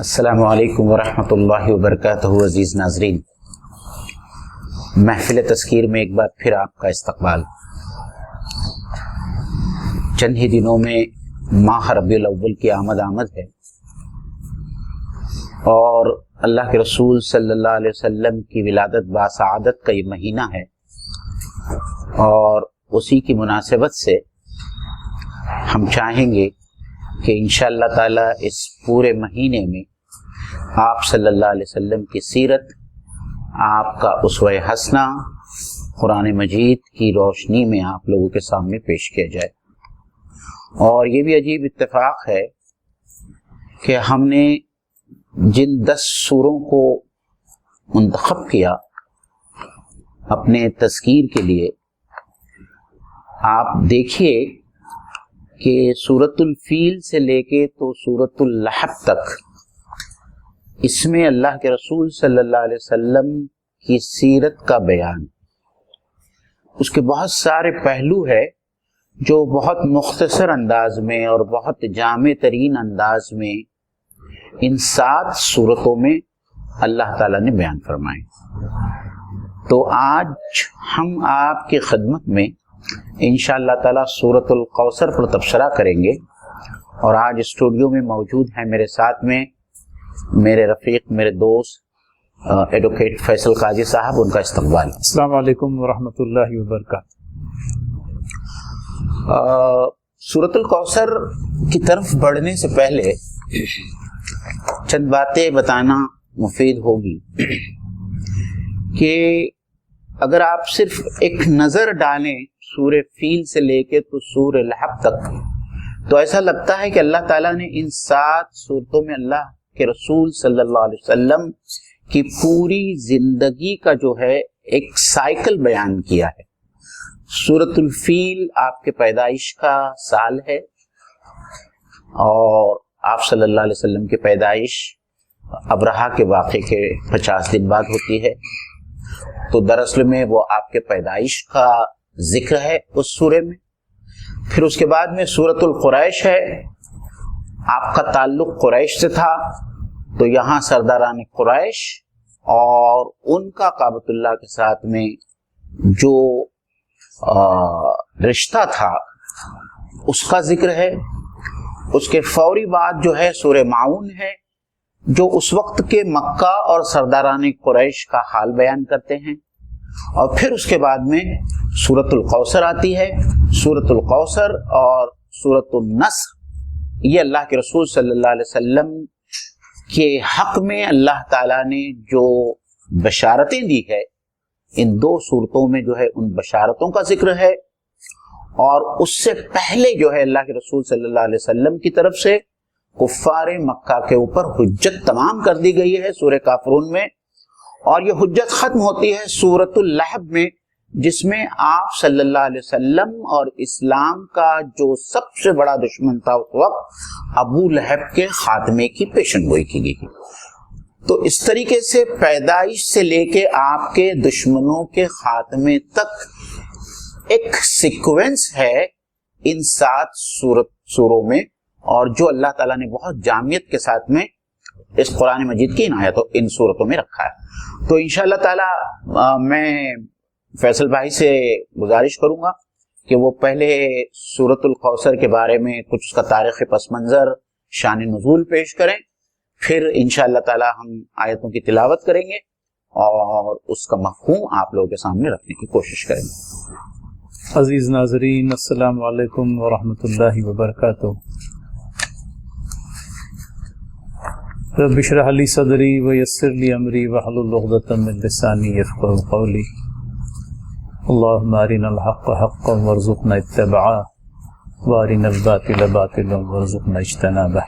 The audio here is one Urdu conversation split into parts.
السلام علیکم ورحمۃ اللہ وبرکاتہ. عزیز ناظرین، محفل تذکیر میں ایک بار پھر آپ کا استقبال. چند ہی دنوں میں ماہ ربیع الاول کی آمد ہے اور اللہ کے رسول صلی اللہ علیہ وسلم کی ولادت باسعادت کا یہ مہینہ ہے، اور اسی کی مناسبت سے ہم چاہیں گے کہ انشاءاللہ تعالی اس پورے مہینے میں آپ صلی اللہ علیہ وسلم کی سیرت، آپ کا اسوہ حسنہ قرآن مجید کی روشنی میں آپ لوگوں کے سامنے پیش کیا جائے. اور یہ بھی عجیب اتفاق ہے کہ ہم نے جن 10 سوروں کو منتخب کیا اپنے تذکیر کے لیے، آپ دیکھیے کہ سورۃ الفیل سے لے کے تو سورۃ اللحب تک اس میں اللہ کے رسول صلی اللہ علیہ وسلم کی سیرت کا بیان، اس کے بہت سارے پہلو ہے جو بہت مختصر انداز میں اور بہت جامع ترین انداز میں ان 7 سورتوں میں اللہ تعالیٰ نے بیان فرمائے. تو آج ہم آپ کی خدمت میں انشاءاللہ تعالیٰ سورۃ الکوثر پر تبصرہ کریں گے. اور آج اسٹوڈیو میں موجود ہیں میرے ساتھ میں میرے رفیق، میرے دوست ایڈوکیٹ فیصل قاضی صاحب. ان کا استقبال. السلام علیکم ورحمۃ اللہ وبرکاتہ. سورۃ الکوثر کی طرف بڑھنے سے پہلے چند باتیں بتانا مفید ہوگی کہ اگر آپ صرف ایک نظر ڈالیں سورہ فیل سے لے کے تو سورہ لحب تک، تو ایسا لگتا ہے کہ اللہ تعالیٰ نے ان 7 سورتوں میں اللہ کے رسول صلی اللہ علیہ وسلم کی پوری زندگی کا جو ہے ایک سائیکل بیان کیا ہے. سورۃ الفیل آپ کے پیدائش کا سال ہے، اور آپ صلی اللہ علیہ وسلم کی پیدائش ابرہہ کے واقعے کے 50 دن بعد ہوتی ہے. تو دراصل میں وہ آپ کے پیدائش کا ذکر ہے اس سورے میں. پھر اس کے بعد میں سورۃ القریش ہے، آپ کا تعلق قریش سے تھا، تو یہاں سرداران قریش اور ان کا کعبۃ اللہ کے ساتھ میں جو رشتہ تھا اس کا ذکر ہے. اس کے فوری بعد جو ہے سورہ معون ہے، جو اس وقت کے مکہ اور سرداران قریش کا حال بیان کرتے ہیں. اور پھر اس کے بعد میں سورۃ الکوثر آتی ہے. سورۃ الکوثر اور سورۃ النصر یہ اللہ کے رسول صلی اللہ علیہ وسلم کے حق میں اللہ تعالیٰ نے جو بشارتیں دی ہے، ان 2 سورتوں میں جو ہے ان بشارتوں کا ذکر ہے. اور اس سے پہلے جو ہے اللہ کے رسول صلی اللہ علیہ وسلم کی طرف سے کفار مکہ کے اوپر حجت تمام کر دی گئی ہے سورہ کافرون میں. اور یہ حجت ختم ہوتی ہے سورۃ اللحب میں، جس میں آپ صلی اللہ علیہ وسلم اور اسلام کا جو سب سے بڑا دشمن تھا اس وقت، ابو لہب کے خاتمے کی پیشن گوئی کی گئی. تو اس طریقے سے پیدائش سے لے کے آپ کے دشمنوں کے خاتمے تک ایک سیکوینس ہے ان 7 سوروں میں، اور جو اللہ تعالیٰ نے بہت جامعیت کے ساتھ میں اس قرآن مجید کی عنایتوں ان صورتوں میں رکھا ہے. تو انشاءاللہ تعالیٰ میں فیصل بھائی سے گزارش کروں گا کہ وہ پہلے سورۃ الکوثر کے بارے میں کچھ اس کا تاریخ پس منظر، شان نزول پیش کریں. پھر انشاءاللہ تعالیٰ ہم آیتوں کی تلاوت کریں گے اور اس کا مفہوم آپ لوگوں کے سامنے رکھنے کی کوشش کریں گے. عزیز ناظرین، السلام علیکم ورحمۃ اللہ وبرکاتہ. رب اشرح لی صدری ویسر لی امری واحلل عقدۃ من لسانی یفقهوا قولی. اللهم ارنا الحق حقا وارزقنا اتباعه وارنا الباطل باطلا وارزقنا اجتنابه.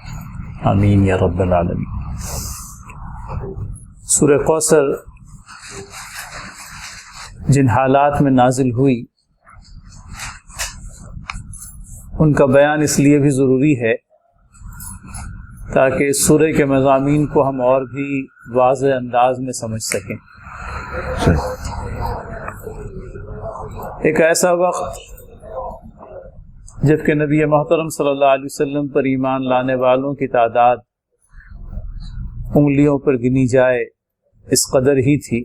آمین یا رب العالمین. سورہ کوثر جن حالات میں نازل ہوئی ان کا بیان اس لیے بھی ضروری ہے تاکہ سورہ کے مضامین کو ہم اور بھی واضح انداز میں سمجھ سکیں. ایک ایسا وقت جبکہ نبی محترم صلی اللہ علیہ وسلم پر ایمان لانے والوں کی تعداد انگلیوں پر گنی جائے اس قدر ہی تھی۔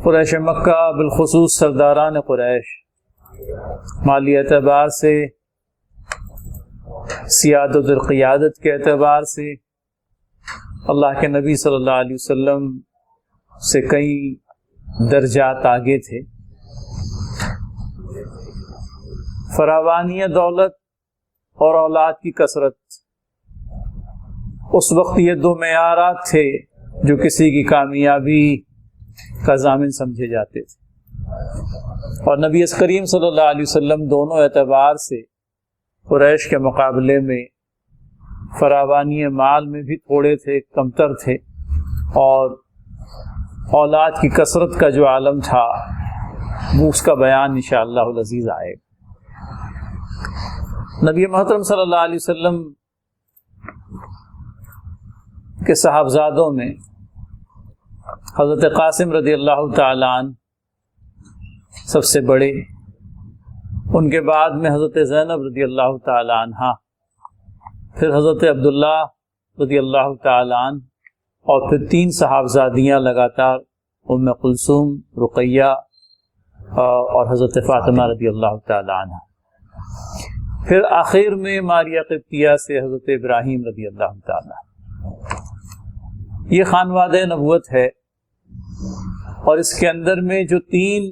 قریش مکہ بالخصوص سرداران قریش مالی اعتبار سے، سیادت اور قیادت کے اعتبار سے اللہ کے نبی صلی اللہ علیہ وسلم سے کئی درجات آگے تھے۔ فراوانی دولت اور اولاد کی کثرت، اس وقت یہ دو معیارات تھے جو کسی کی کامیابی کا ضامن سمجھے جاتے تھے، اور نبی کریم صلی اللہ علیہ وسلم دونوں اعتبار سے قریش کے مقابلے میں فراوانی مال میں بھی تھوڑے تھے، کمتر تھے، اور اولاد کی کثرت کا جو عالم تھا وہ اس کا بیان انشاءاللہ العزیز آئے گا۔ نبی محترم صلی اللہ علیہ وسلم کے صاحبزادوں میں حضرت قاسم رضی اللہ تعالیٰ عنہ سب سے بڑے، ان کے بعد میں حضرت زینب رضی اللہ تعالیٰ عنہ، پھر حضرت عبداللہ رضی اللہ تعالیٰ عنہ، اور پھر 3 صاحبزادیاں لگاتار، ام کلثوم، رقیہ اور حضرت فاطمہ رضی اللہ تعالیٰ عنہ، پھر آخر میں ماریہ قبطیہ سے حضرت ابراہیم رضی اللہ تعالیٰ۔ یہ خانواد نبوت ہے، اور اس کے اندر میں جو 3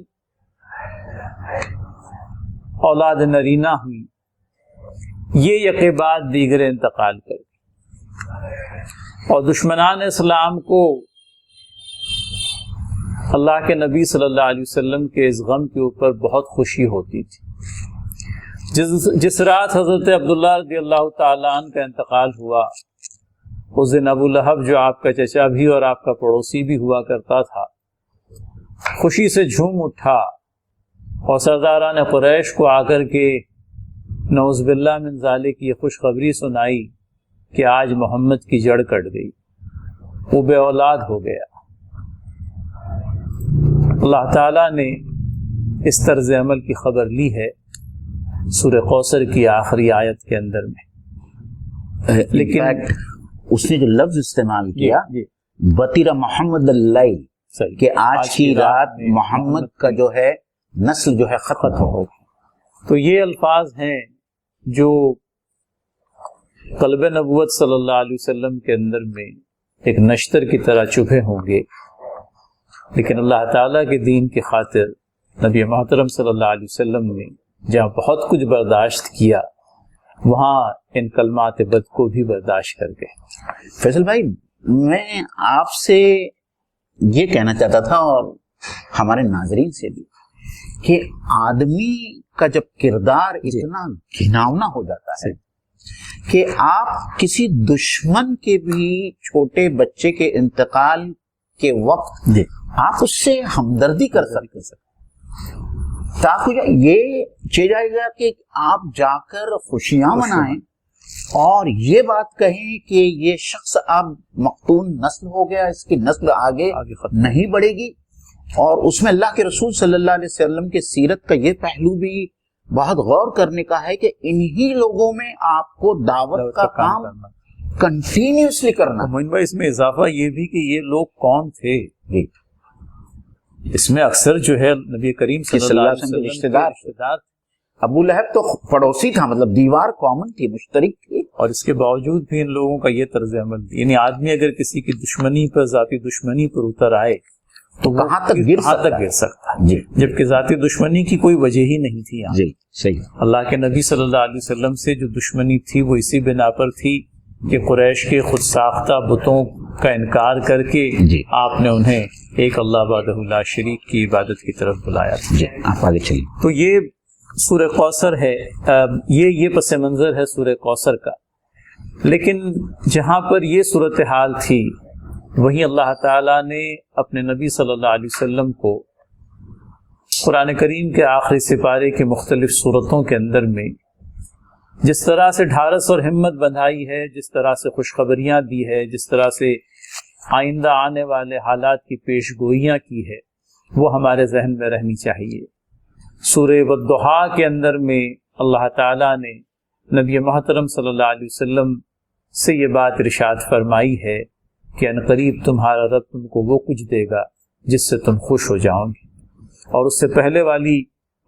اولاد نرینہ ہوئی، یہ یکے بعد دیگر انتقال کر گئی، اور دشمنان اسلام کو اللہ کے نبی صلی اللہ علیہ وسلم کے اس غم کے اوپر بہت خوشی ہوتی تھی۔ جس رات حضرت عبداللہ رضی اللہ تعالیٰ عنہ کا انتقال ہوا، اس دن ابو لہب جو آپ کا چچا بھی اور آپ کا پڑوسی بھی ہوا کرتا تھا، خوشی سے جھوم اٹھا اور سرداران قریش کو آ کر کے نعوذ باللہ من ذالک یہ خوشخبری سنائی کہ آج محمد کی جڑ کٹ گئی، وہ بے اولاد ہو گیا۔ اللہ تعالیٰ نے اس طرز عمل کی خبر لی ہے سورہ کوثر کی آخری آیت کے اندر میں، لیکن اس نے جو لفظ استعمال کیا بطیرہ محمد اللہ، کہ آج کی رات محمد کا جو ہے نسل جو ہے ختم ہو گئی، تو یہ الفاظ ہیں جو قلب نبوت صلی اللہ علیہ وسلم کے اندر میں ایک نشتر کی طرح چبھے ہوں گے، لیکن اللہ تعالیٰ کے دین کی خاطر نبی محترم صلی اللہ علیہ وسلم نے جہاں بہت کچھ برداشت کیا، وہاں ان کلمات بد کو بھی برداشت کر گئے۔ فیصل بھائی، میں آپ سے یہ کہنا چاہتا تھا اور ہمارے ناظرین سے بھی کہ آدمی کا جب کردار اتنا گھناؤنا ہو جاتا ہے کہ آپ کسی دشمن کے بھی چھوٹے بچے کے انتقال کے وقت آپ اس سے ہمدردی کر سکتے، تاکہ یہ چاہیے جائے گا کہ آپ جا کر خوشیاں منائیں اور یہ بات کہیں کہ یہ شخص اب مقتول نسل ہو گیا، اس کی نسل آگے نہیں بڑھے گی، اور اس میں اللہ کے رسول صلی اللہ علیہ وسلم کے سیرت کا یہ پہلو بھی بہت غور کرنے کا ہے کہ انہی لوگوں میں آپ کو دعوت کا کام کنٹینیوسلی کرنا۔ مومن بھائی، اس میں اضافہ یہ بھی کہ یہ لوگ کون تھے، اس میں اکثر جو ہے نبی کریم صلی اللہ علیہ وسلم کے رشتہ دار۔ ابو لہب تو پڑوسی تھا، مطلب دیوار کامن تھی، مشترک تھی، اور اس کے باوجود بھی ان لوگوں کا یہ طرز عمل، یعنی آدمی اگر کسی کی دشمنی پر، ذاتی دشمنی پر اتر آئے تو کہاں تک گر سکتا ہے، جبکہ ذاتی دشمنی کی کوئی وجہ ہی نہیں تھی یہاں۔ جی صحیح۔ اللہ کے نبی صلی اللہ علیہ وسلم سے جو دشمنی تھی وہ اسی بنا پر تھی کہ قریش کے خود ساختہ بتوں کا انکار کر کے آپ نے انہیں ایک اللہ وحدہ لا شریک کی عبادت کی طرف بلایا تھا۔ جی آپ آگے چلیے۔ تو یہ سورہ کوثر ہے، یہ پس منظر ہے سورہ کوثر کا، لیکن جہاں پر یہ صورتحال تھی وہیں اللہ تعالیٰ نے اپنے نبی صلی اللہ علیہ وسلم کو قرآن کریم کے آخری سپارے کی مختلف صورتوں کے اندر میں جس طرح سے ڈھارس اور ہمت بندھائی ہے، جس طرح سے خوشخبریاں دی ہے، جس طرح سے آئندہ آنے والے حالات کی پیش گوئیاں کی ہے، وہ ہمارے ذہن میں رہنی چاہیے۔ سورہ والضحیٰ کے اندر میں اللہ تعالیٰ نے نبی محترم صلی اللہ علیہ وسلم سے یہ بات ارشاد فرمائی ہے کہ ان قریب تمہارا رب تم کو وہ کچھ دے گا جس سے تم خوش ہو جاؤ گے. اور اس سے پہلے والی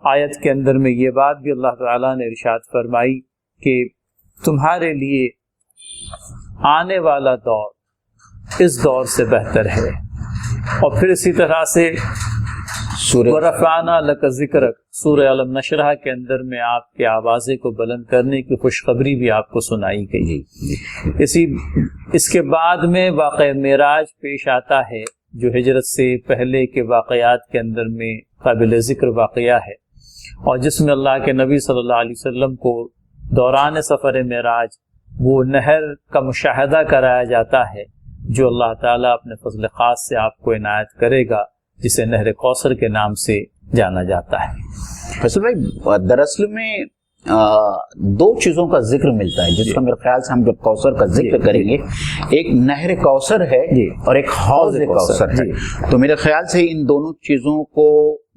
آیت کے اندر میں یہ بات بھی اللہ تعالیٰ نے ارشاد فرمائی کہ تمہارے لیے آنے والا دور اس دور سے بہتر ہے. اور پھر اسی طرح سے وَرَفَعْنَا لَكَ ذِكْرَكَ سورہ علم نشرہ کے اندر میں آپ کے آوازے کو بلند کرنے کی خوشخبری بھی آپ کو سنائی گئی. اس کے بعد میں واقعہ معراج پیش آتا ہے جو ہجرت سے پہلے کے واقعات کے اندر میں قابل ذکر واقعہ ہے، اور جس میں اللہ کے نبی صلی اللہ علیہ وسلم کو دوران سفر معراج وہ نہر کا مشاہدہ کرایا جاتا ہے جو اللہ تعالیٰ اپنے فضل خاص سے آپ کو عنایت کرے گا، جسے نہر کوثر کے نام سے جانا جاتا ہے. فیصل بھائی، دراصل میں دو چیزوں کا ذکر ملتا ہے جس کا میرے خیال سے ہم جب کوثر کا ذکر کریں گے، ایک نہر کوثر ہے اور ایک حوض کوثر ہے. تو میرے خیال سے ان دونوں چیزوں کو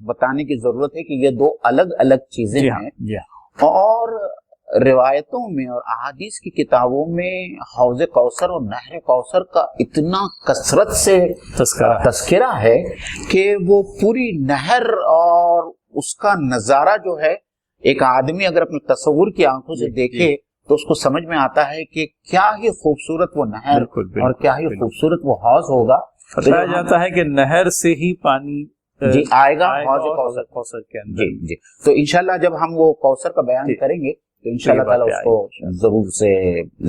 بتانے کی ضرورت ہے کہ یہ دو الگ الگ چیزیں ہیں، اور روایتوں میں اور احادیث کی کتابوں میں حوض کوثر اور نہر کوثر کا اتنا کثرت سے تذکرہ ہے کہ وہ پوری نہر اور اس کا نظارہ جو ہے ایک آدمی اگر اپنے تصور کی آنکھوں سے دیکھے تو اس کو سمجھ میں آتا ہے کہ کیا ہی خوبصورت وہ نہر اور کیا ہی خوبصورت وہ حوض ہوگا. بتایا جاتا ہے کہ نہر سے ہی پانی آئے گا حوض کوثر کے اندر. تو انشاءاللہ جب ہم وہ کوثر کا بیان کریں گے تو انشاءاللہ تعالیٰ اس کو ضرور سے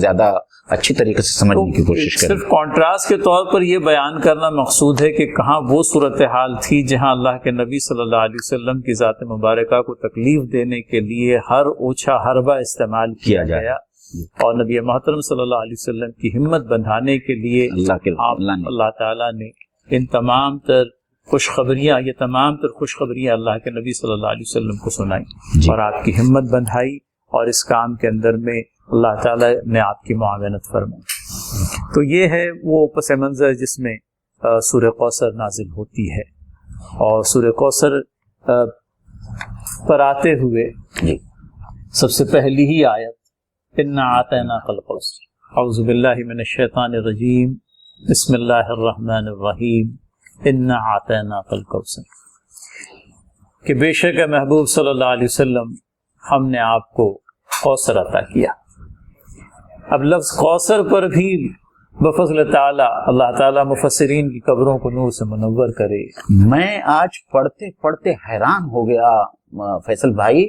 زیادہ اچھی طریقے سے سمجھنے کی کوشش کریں. صرف کانٹراسٹ کے طور پر یہ بیان کرنا مقصود ہے کہ کہاں وہ صورتحال تھی جہاں اللہ کے نبی صلی اللہ علیہ وسلم کی ذات مبارکہ کو تکلیف دینے کے لیے ہر اوچھا حربہ استعمال کیا گیا، اور نبی محترم صلی اللہ علیہ وسلم کی ہمت بندھانے کے لیے اللہ تعالیٰ نے ان تمام تر خوشخبریاں اللہ کے نبی صلی اللہ علیہ وسلم کو سنائی اور آپ کی ہمت بندھائی، اور اس کام کے اندر میں اللہ تعالیٰ نے آپ کی معاونت فرمائی. تو یہ ہے وہ پس منظر جس میں سورہ کوثر نازل ہوتی ہے. اور سورہ کوثر پر آتے ہوئے سب سے پہلی ہی آیت اِنَّا أَعْطَيْنَاكَ الْكَوْثَرَ اعوذ باللہ من الشیطان الرجیم بسم اللہ الرحمن الرحیم اِنَّا أَعْطَيْنَاكَ الْكَوْثَرَ، کہ بے شک محبوب صلی اللہ علیہ وسلم ہم نے آپ کو کوثر عطا کیا. اب لفظ کوثر پر بھی بفضل تعالیٰ اللہ تعالیٰ مفسرین کی قبروں کو نور سے منور کرے. میں آج پڑھتے پڑھتے حیران ہو گیا فیصل بھائی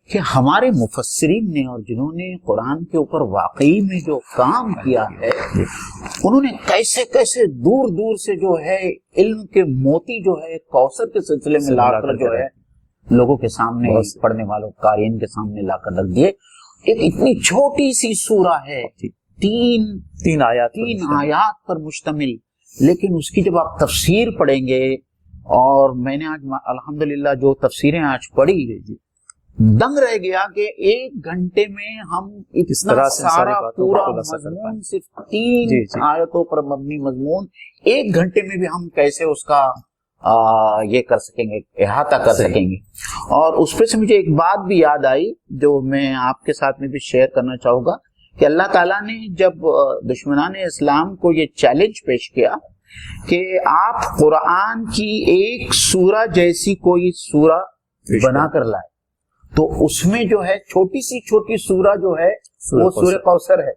کہ ہمارے مفسرین نے اور جنہوں نے قرآن کے اوپر واقعی میں جو کام کیا ہے انہوں نے کیسے کیسے دور دور سے جو ہے علم کے موتی جو ہے کوثر کے سلسلے میں لا کر جو ہے لوگوں کے سامنے، پڑھنے والوں قارئین کے سامنے لا کر رکھ دیے. ایک اتنی چھوٹی سی سورہ ہے، تین آیات پر مشتمل، لیکن اس کی جب آپ تفسیر پڑھیں گے، اور میں نے آج الحمدللہ جو تفسیریں آج پڑھی دنگ رہ گیا کہ ایک گھنٹے میں ہم اتنا سارا پورا مضمون صرف 3 آیتوں پر مبنی مضمون ایک گھنٹے میں بھی ہم کیسے اس کا یہ کر سکیں گے، احاطہ کر سکیں گے. اور اس پہ سے مجھے ایک بات بھی یاد آئی جو میں آپ کے ساتھ میں بھی شیئر کرنا چاہوں گا کہ اللہ تعالیٰ نے جب دشمنان اسلام کو یہ چیلنج پیش کیا کہ آپ قرآن کی ایک سورہ جیسی کوئی سورہ بنا کر لائے، تو اس میں جو ہے چھوٹی سورہ جو ہے وہ سورہ کوثر ہے.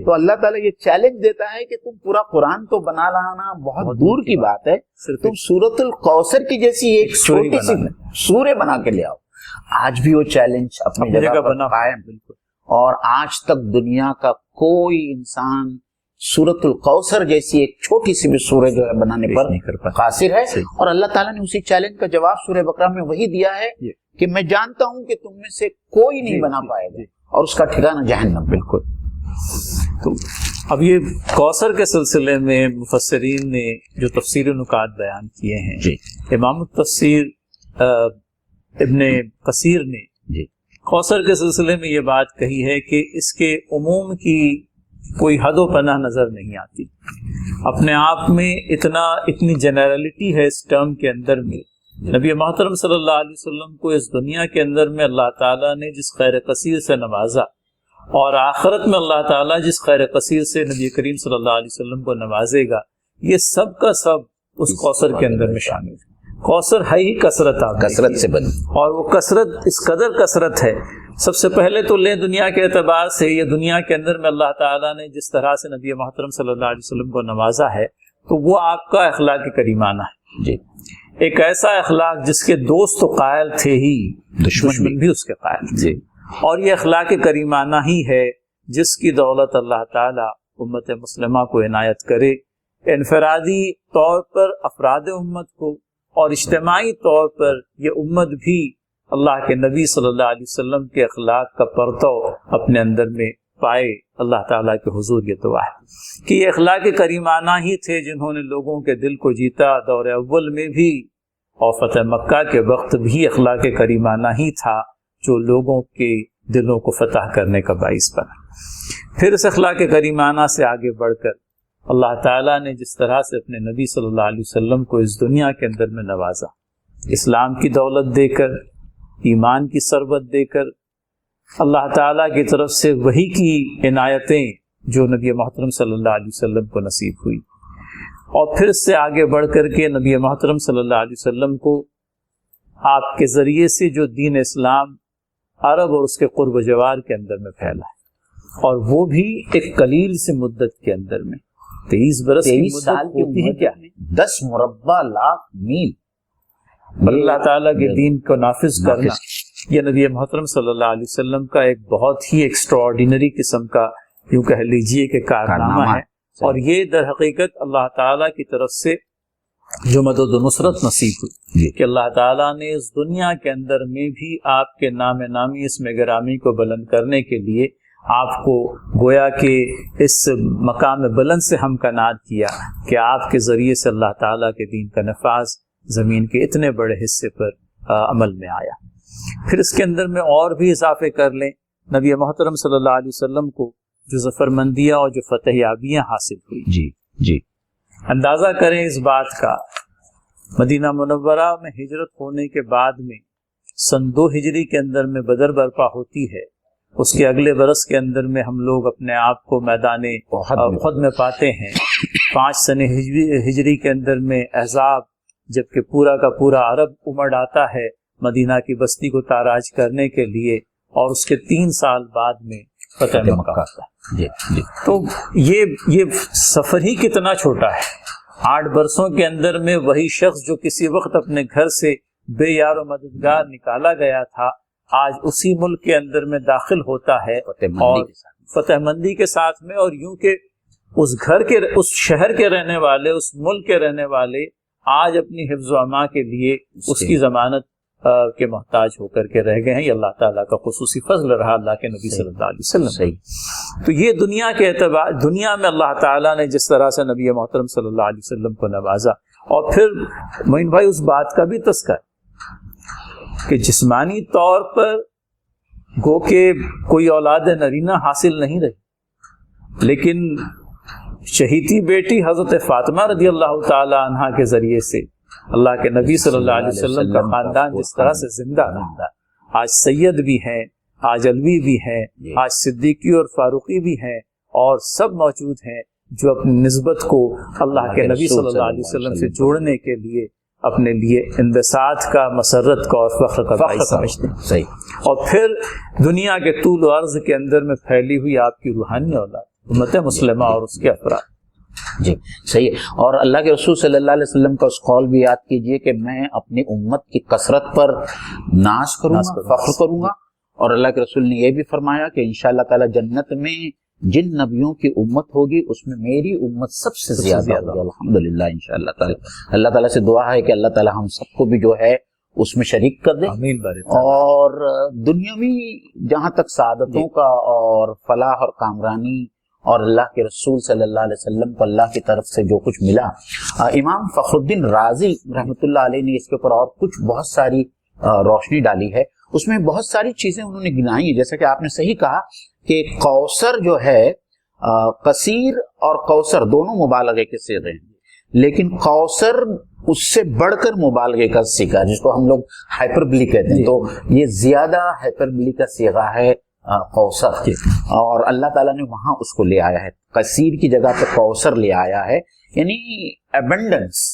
تو اللہ تعالیٰ یہ چیلنج دیتا ہے کہ تم پورا قرآن تو بنا لانا بہت دور کی بات ہے، تم سورۃ الکوثر کی جیسی ایک چھوٹی سی سورہ بنا کے لے آؤ. آج بھی وہ چیلنج اپنی جگہ پر قائم، اور آج تک دنیا کا کوئی انسان سورۃ الکوثر جیسی ایک چھوٹی سی بھی سورہ جو ہے بنانے پر قاصر ہے. اور اللہ تعالیٰ نے اسی چیلنج کا جواب سورہ بقرہ میں وہی دیا ہے کہ میں جانتا ہوں کہ تم میں سے کوئی نہیں بنا پائے گا اور اس کا ٹھکانہ جہنم. بالکل. تو اب یہ کوثر کے سلسلے میں مفسرین نے جو تفسیر نکات بیان کیے ہیں، امام التفسیر ابن کثیر نے کوثر کے سلسلے میں یہ بات کہی ہے کہ اس کے عموم کی کوئی حد و پناہ نظر نہیں آتی. اپنے آپ میں اتنی جنرلٹی ہے اس ٹرم کے اندر میں. نبی محترم صلی اللہ علیہ وسلم کو اس دنیا کے اندر میں اللہ تعالیٰ نے جس خیر کثیر سے نوازا، اور آخرت میں اللہ تعالیٰ جس خیر کثیر سے نبی کریم صلی اللہ علیہ وسلم کو نوازے گا، یہ سب کا سب اس کوثر کے اندر میں شامل ہے۔ کوثر ہے ہی کثرت، کثرت سے بنی، اور وہ کثرت اس قدر کثرت ہے۔ سب سے پہلے تو لیں دنیا کے اعتبار سے، یہ دنیا کے اندر میں اللہ تعالیٰ نے جس طرح سے نبی محترم صلی اللہ علیہ وسلم کو نوازا ہے، تو وہ آپ کا اخلاق کریمانہ ہے جی، ایک ایسا اخلاق جس کے دوست تو قائل تھے ہی، دشمن بھی اس کے قائل تھے، جی، اور یہ اخلاق کریمانہ ہی ہے جس کی دولت اللہ تعالیٰ امت مسلمہ کو عنایت کرے، انفرادی طور پر افراد امت کو اور اجتماعی طور پر یہ امت بھی اللہ کے نبی صلی اللہ علیہ وسلم کے اخلاق کا پرتو اپنے اندر میں پائے۔ اللہ تعالیٰ کے حضور یہ دعا ہے کہ یہ اخلاق کریمانہ ہی تھے جنہوں نے لوگوں کے دل کو جیتا، دور اول میں بھی اور فتح مکہ کے وقت بھی اخلاق کریمانہ ہی تھا جو لوگوں کے دلوں کو فتح کرنے کا باعث بنا۔ پھر اس اخلاق کریمانہ سے آگے بڑھ کر اللہ تعالیٰ نے جس طرح سے اپنے نبی صلی اللہ علیہ وسلم کو اس دنیا کے اندر میں نوازا، اسلام کی دولت دے کر، ایمان کی ثروت دے کر، اللہ تعالیٰ کی طرف سے وحی کی عنایتیں جو نبی محترم صلی اللہ علیہ وسلم کو نصیب ہوئی، اور پھر اس سے آگے بڑھ کر کے نبی محترم صلی اللہ علیہ وسلم کو آپ کے ذریعے سے جو دین اسلام عرب اور اس کے قرب و جوار کے اندر میں پھیلا ہے، اور وہ بھی ایک قلیل سے مدت کے اندر میں 23 برس کی سال کی ہوتی ہے عمر کیا، 10 مربع لاکھ میل اللہ تعالیٰ کے دین کو نافذ کرنا، یہ نبی محترم صلی اللہ علیہ وسلم کا ایک بہت ہی ایکسٹراڈینری قسم کا یوں کہہ لیجئے کہ کارنامہ ہے، اور یہ در حقیقت اللہ تعالیٰ کی طرف سے جو مدد و نصرت نصیب ہوئی کہ اللہ تعالیٰ نے اس دنیا کے اندر میں بھی آپ کے نام نامی اسم گرامی کو بلند کرنے کے لیے آپ کو گویا کہ اس مقام بلند سے ہمکنار کیا کہ آپ کے ذریعے سے اللہ تعالیٰ کے دین کا نفاذ زمین کے اتنے بڑے حصے پر عمل میں آیا۔ پھر اس کے اندر میں اور بھی اضافے کر لیں، نبی محترم صلی اللہ علیہ وسلم کو جو ظفرمندیاں اور جو فتح یابیاں حاصل ہوئی، جی جی، اندازہ کریں اس بات کا، مدینہ منورہ میں ہجرت ہونے کے بعد میں سن 2 ہجری کے اندر میں بدر برپا ہوتی ہے، اس کے اگلے برس کے اندر میں ہم لوگ اپنے آپ کو میدان احد میں پاتے ہیں، 5 سن ہجری کے اندر میں احزاب، جبکہ پورا کا پورا عرب امڑ آتا ہے مدینہ کی بستی کو تاراج کرنے کے لیے، اور اس کے 3 سال بعد میں فتح مکہ ہوتا ہے۔ جی جی، تو یہ سفر ہی کتنا چھوٹا ہے، 8 برسوں کے اندر میں وہی شخص جو کسی وقت اپنے گھر سے بے یار و مددگار نکالا گیا تھا، آج اسی ملک کے اندر میں داخل ہوتا ہے اور فتح مندی کے ساتھ میں، اور یوں کہ اس گھر کے، اس شہر کے رہنے والے، اس ملک کے رہنے والے آج اپنی حفظ و امان کے لیے اس کی ضمانت کے محتاج ہو کر کے رہ گئے ہیں۔ یہ اللہ تعالیٰ کا خصوصی فضل رہا اللہ کے نبی صلی اللہ علیہ وسلم۔ صحیح۔ تو یہ دنیا کے اعتبار، دنیا میں اللہ تعالیٰ نے جس طرح سے نبی محترم صلی اللہ علیہ وسلم کو نوازا، اور پھر معین بھائی اس بات کا بھی تذکر کہ جسمانی طور پر گو کہ کوئی اولاد نرینہ حاصل نہیں رہی، لیکن شہیدی بیٹی حضرت فاطمہ رضی اللہ تعالی عنہا کے ذریعے سے اللہ کے نبی صلی اللہ علیہ وسلم کا خاندان جس طرح سے زندہ رہا، آج سید بھی ہیں، آج علوی بھی ہیں، آج صدیقی اور فاروقی بھی ہیں، اور سب موجود ہیں جو اپنی نسبت کو اللہ کے نبی صلی اللہ علیہ وسلم سے جوڑنے کے لیے اپنے لیے انبساط کا، مسرت کا اور فخر کا باعث سمجھتے ہیں۔ صحیح۔ اور پھر دنیا کے طول و عرض کے اندر میں پھیلی ہوئی آپ کی روحانی اولاد امت مسلمہ اور اس کے افراد، جی صحیح ہے۔ اور اللہ کے رسول صلی اللہ علیہ وسلم کا اس قول بھی یاد کیجئے کہ میں اپنی امت کی کثرت پر ناز کروں گا، فخر کروں گا، اور اللہ کے رسول نے یہ بھی فرمایا کہ انشاءاللہ تعالی جنت میں جن نبیوں کی امت ہوگی اس میں میری امت سب سے زیادہ ہوگی، الحمدللہ انشاءاللہ تعالی۔ اللہ تعالیٰ سے دعا ہے کہ اللہ تعالیٰ ہم سب کو بھی جو ہے اس میں شریک کر دے، آمین۔ اور دنیاوی جہاں تک سعادتوں کا اور فلاح اور کامرانی اور اللہ کے رسول صلی اللہ علیہ وسلم کو اللہ کی طرف سے جو کچھ ملا، امام فخر الدین رازی رحمۃ اللہ علیہ نے اس کے اوپر اور کچھ بہت ساری روشنی ڈالی ہے، اس میں بہت ساری چیزیں انہوں نے گنائی ہیں، جیسا کہ آپ نے صحیح کہا کہ کوثر جو ہے، کثیر اور کوثر دونوں مبالغے کے صیغے ہیں، لیکن کوثر اس سے بڑھ کر مبالغے کا صیغہ جس کو ہم لوگ ہائپربلی کہتے ہیں، تو یہ زیادہ ہائپربلی کا صیغہ ہے کوثر، اور اللہ تعالیٰ نے وہاں اس کو لے آیا ہے، کثیر کی جگہ پہ کوثر لے آیا ہے، یعنی ایبنڈنس،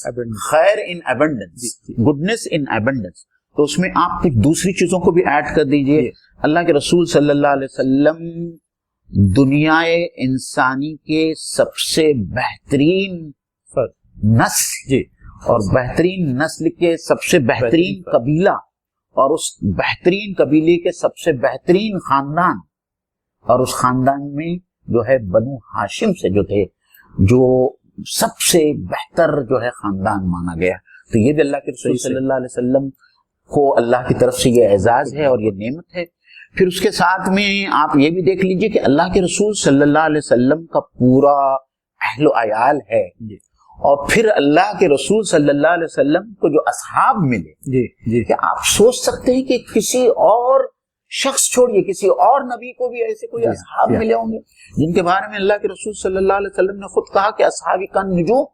خیر ان ایبنڈنس، گڈنس ان ایبنڈنس. تو اس میں آپ کچھ دوسری چیزوں کو بھی ایڈ کر دیجئے. اللہ کے رسول صلی اللہ علیہ وسلم دنیا انسانی کے سب سے بہترین نسل اور بہترین نسل کے سب سے بہترین قبیلہ اور اس بہترین قبیلے کے سب سے بہترین خاندان، اور اس خاندان میں جو ہے بنو ہاشم سے جو تھے، جو سب سے بہتر جو ہے خاندان مانا گیا. تو یہ بھی اللہ کے رسول صلی اللہ علیہ وسلم کو اللہ کی طرف سے یہ اعزاز ہے اور یہ نعمت ہے. پھر اس کے ساتھ میں آپ یہ بھی دیکھ لیجئے کہ اللہ کے رسول صلی اللہ علیہ وسلم کا پورا اہل و عیال ہے، اور پھر اللہ کے رسول صلی اللہ علیہ وسلم کو جو اصحاب ملے، کہ آپ سوچ سکتے ہیں کہ کسی اور شخص چھوڑیے، کسی اور نبی کو بھی ایسے کوئی اصحاب ملے ہوں گے جن کے بارے میں اللہ کے رسول صلی اللہ علیہ وسلم نے خود کہا کہ اصحابی کا نجوم،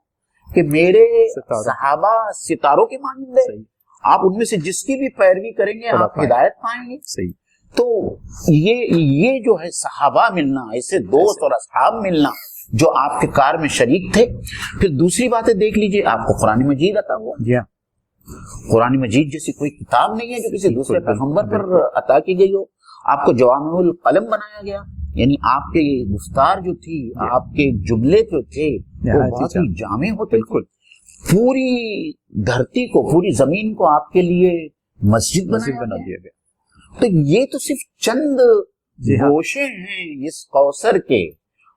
کہ میرے صحابہ ستاروں کے مانند ہیں، آپ ان میں سے جس کی بھی پیروی کریں گے آپ ہدایت پائیں گے. تو یہ جو ہے صحابہ ملنا، ایسے دوست اور اصحاب ملنا جو آپ کے کار میں شریک تھے. پھر دوسری باتیں دیکھ لیجئے، آپ کو قرآن مجید عطا ہوا. قرآن مجید جیسی کوئی کتاب نہیں ہے جو کسی دوسرے پیغمبر پر عطا کی گئی ہو. آپ کو جوامع القلم بنایا گیا، یعنی آپ کے گفتار جو تھی، آپ کے جملے جو تھے وہ بہت ہی جامع ہوتے. پوری دھرتی کو، پوری زمین کو آپ کے لیے مسجد بنا دیا گیا. تو یہ تو صرف چند گوشے ہیں اس کوثر کے،